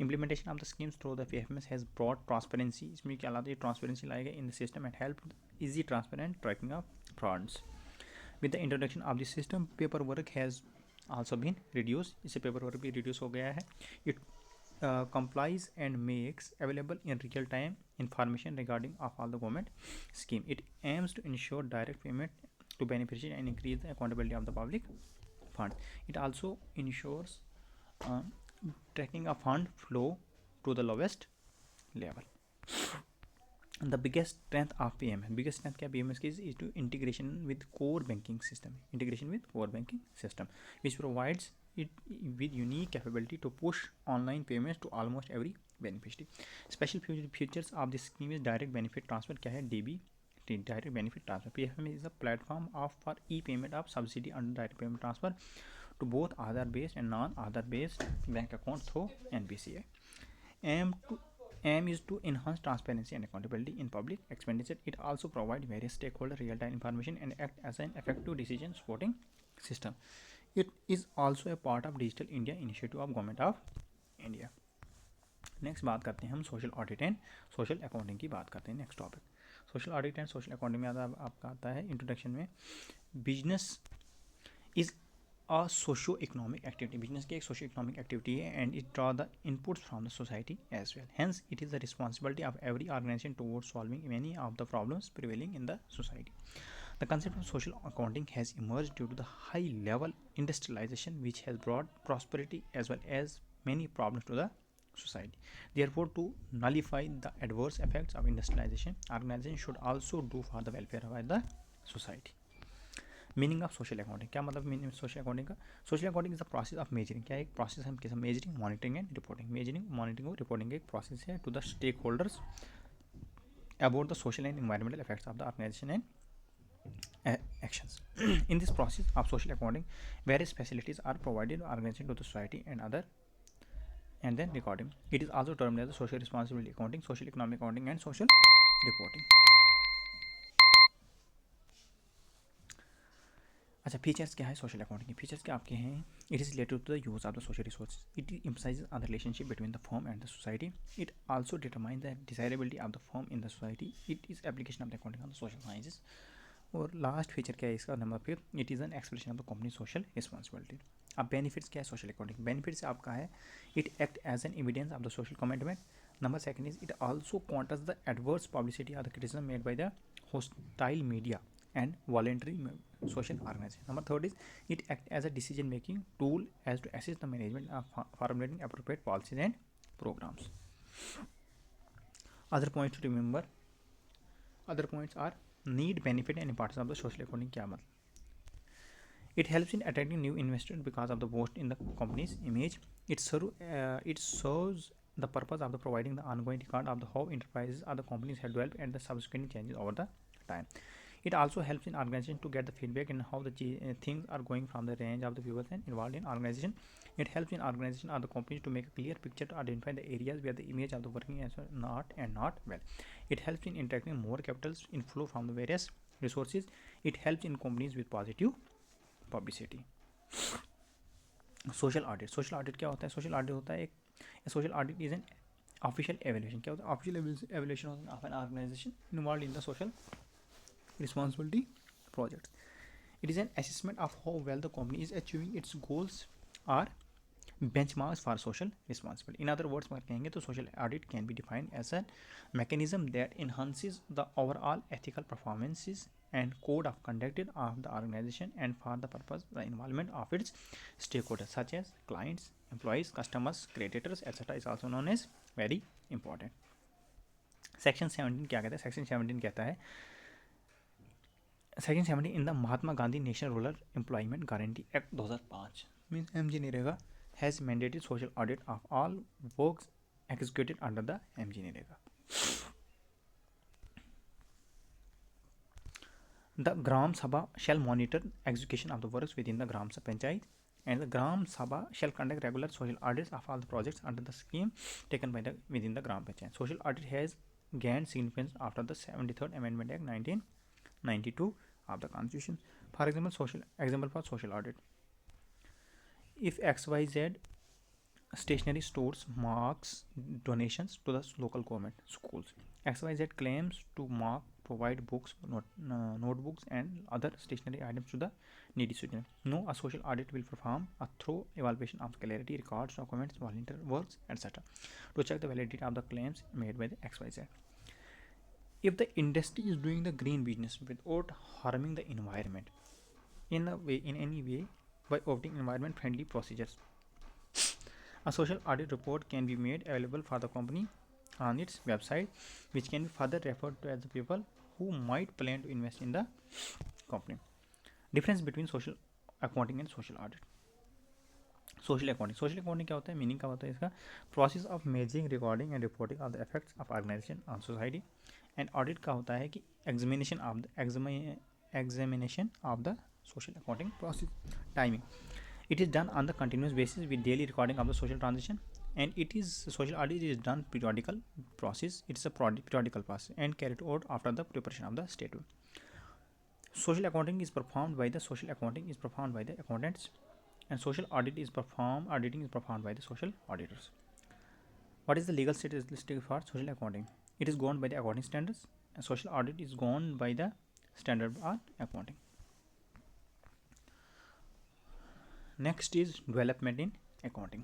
Implementation of the schemes through the PFMS has broad transparency. इसमें क्या लाता है? ट्रांसपेरेंसी लाएगा in the system and help easy transparent tracking of frauds. With the introduction of the system, paperwork has also been reduced. इससे paperwork भी reduce हो गया है. It complies and makes available in real time information regarding of all the government scheme. It aims to ensure direct payment to beneficiaries and increase the accountability of the public funds. It also ensures tracking of fund flow to the lowest level. The biggest strength of PMS. Biggest strength क्या PMS की is to integration with core banking system. Integration with core banking system, which provides it with unique capability to push online payments to almost every beneficiary. Special features of this scheme is direct benefit transfer. क्या है? DBT, direct benefit transfer. PFM is a platform for e-payment of subsidy under direct payment transfer to both Aadhaar-based and non-Aadhaar-based bank accounts through NPCI. Aim is to enhance transparency and accountability in public expenditure. It also provides various stakeholder real-time information and act as an effective decision supporting system. It is also a part of Digital India initiative of Government of India. Next बात करते हैं हम social audit and social accounting की बात करते हैं. Next topic social audit and social accounting में आपका आता है इंट्रोडक्शन में. Business is a socio-economic activity. Business की एक socio-economic activity है and it draw the inputs from the society as well. Hence, it is the responsibility of every organization towards solving many of the problems prevailing in the society. The concept of social accounting has emerged due to the high-level industrialization which has brought prosperity as well as many problems to the society. Therefore, to nullify the adverse effects of industrialization, organization should also do for the welfare of the society. Meaning of social accounting, क्या मतलब meaning social accounting का? Social accounting is the process of measuring, क्या एक process हम किस measuring, monitoring and reporting, measuring monitoring और reporting एक process है to the stakeholders about the social and environmental effects of the organisation and actions. In this process of social accounting, various facilities are provided organization to the society and other, and then recording. It is also termed as the social responsibility accounting, social economic accounting, and social reporting. अच्छा, features क्या है social accounting के? Features क्या आपके हैं? It is related to the use of the social resource, it emphasizes on the relationship between the firm and the society, it also determines the desirability of the firm in the society, it is application of the accounting on the social sciences. और last feature क्या है इसका, number 5, it is an expression of the company social responsibility. अब benefits क्या है social accounting? Benefits आपका है, it act as an evidence of the social commitment. Number second is it also counters the adverse publicity of the criticism made by the hostile media and voluntary social organization. Number third is it act as a decision making tool as to assist the management of formulating appropriate policies and programs. Other points to remember, other points are need, benefit and importance of the social accounting. क्या मतलब? It helps in attracting new investors because of the boost in the company's image. It serves the purpose of the providing the ongoing record of the how enterprises or the companies have developed and the subsequent changes over the time. It also helps in organization to get the feedback in how the things are going from the range of the viewers and involved in organization. It helps in organization or the companies to make a clear picture to identify the areas where the image of the working as not well. It helps in interacting more capitals inflow from the various resources. It helps in companies with positive publicity. Social audit, social audit क्या होता है? Social audit होता है एक social audit is an official evaluation. क्या होता है? Official evaluation of an organisation involve in the social responsibility projects. It is an assessment of how well the company is achieving its goals or benchmarks for social responsibility. In other words, कहेंगे तो social audit can be defined as a mechanism that enhances the overall ethical performances and code of conduct of the organization, and for the purpose the involvement of its stakeholders such as clients, employees, customers, creditors, etc. is also known as very important. Section 17 क्या कहता है? Section 17 कहता है, section 70 in the Mahatma Gandhi National Rural Employment Guarantee Act 2005 means MG NREGA has mandated social audit of all works executed under the MG NREGA. The gram sabha shall monitor execution of the works within the gram panchayat, and the gram sabha shall conduct regular social audits of all the projects under the scheme taken by the within the gram panchayat. Social audit has gained significance after the 73rd Amendment Act 1992 of the Constitution. For example for social audit, if XYZ stationery stores marks donations to the local government schools, XYZ claims to mark provide books, notebooks and other stationery items to the needy students. No, a social audit will perform a thorough evaluation of clarity, records, documents, volunteer works, etc. to check the validity of the claims made by the XYZ. If the industry is doing the green business without harming the environment in any way by adopting environment friendly procedures, a social audit report can be made available for the company on its website, which can be further referred to as the people who might plan to invest in the company. Difference between social accounting and social audit. Social accounting क्या होता है? Meaning क्या होता है इसका? Process of measuring, recording and reporting of the effects of organisation on society. And audit का होता है कि examination of the social accounting process. Timing, it is done on the continuous basis with daily recording of the social transaction, and it is social audit is done periodical process. It is a periodical process and carried out after the preparation of the statement. Social accounting is performed by the accountants, and social auditing is performed by the social auditors. What is the legal statistic for social accounting? It is governed by the accounting standards, and social audit is governed by the standard on accounting. Next is development in accounting.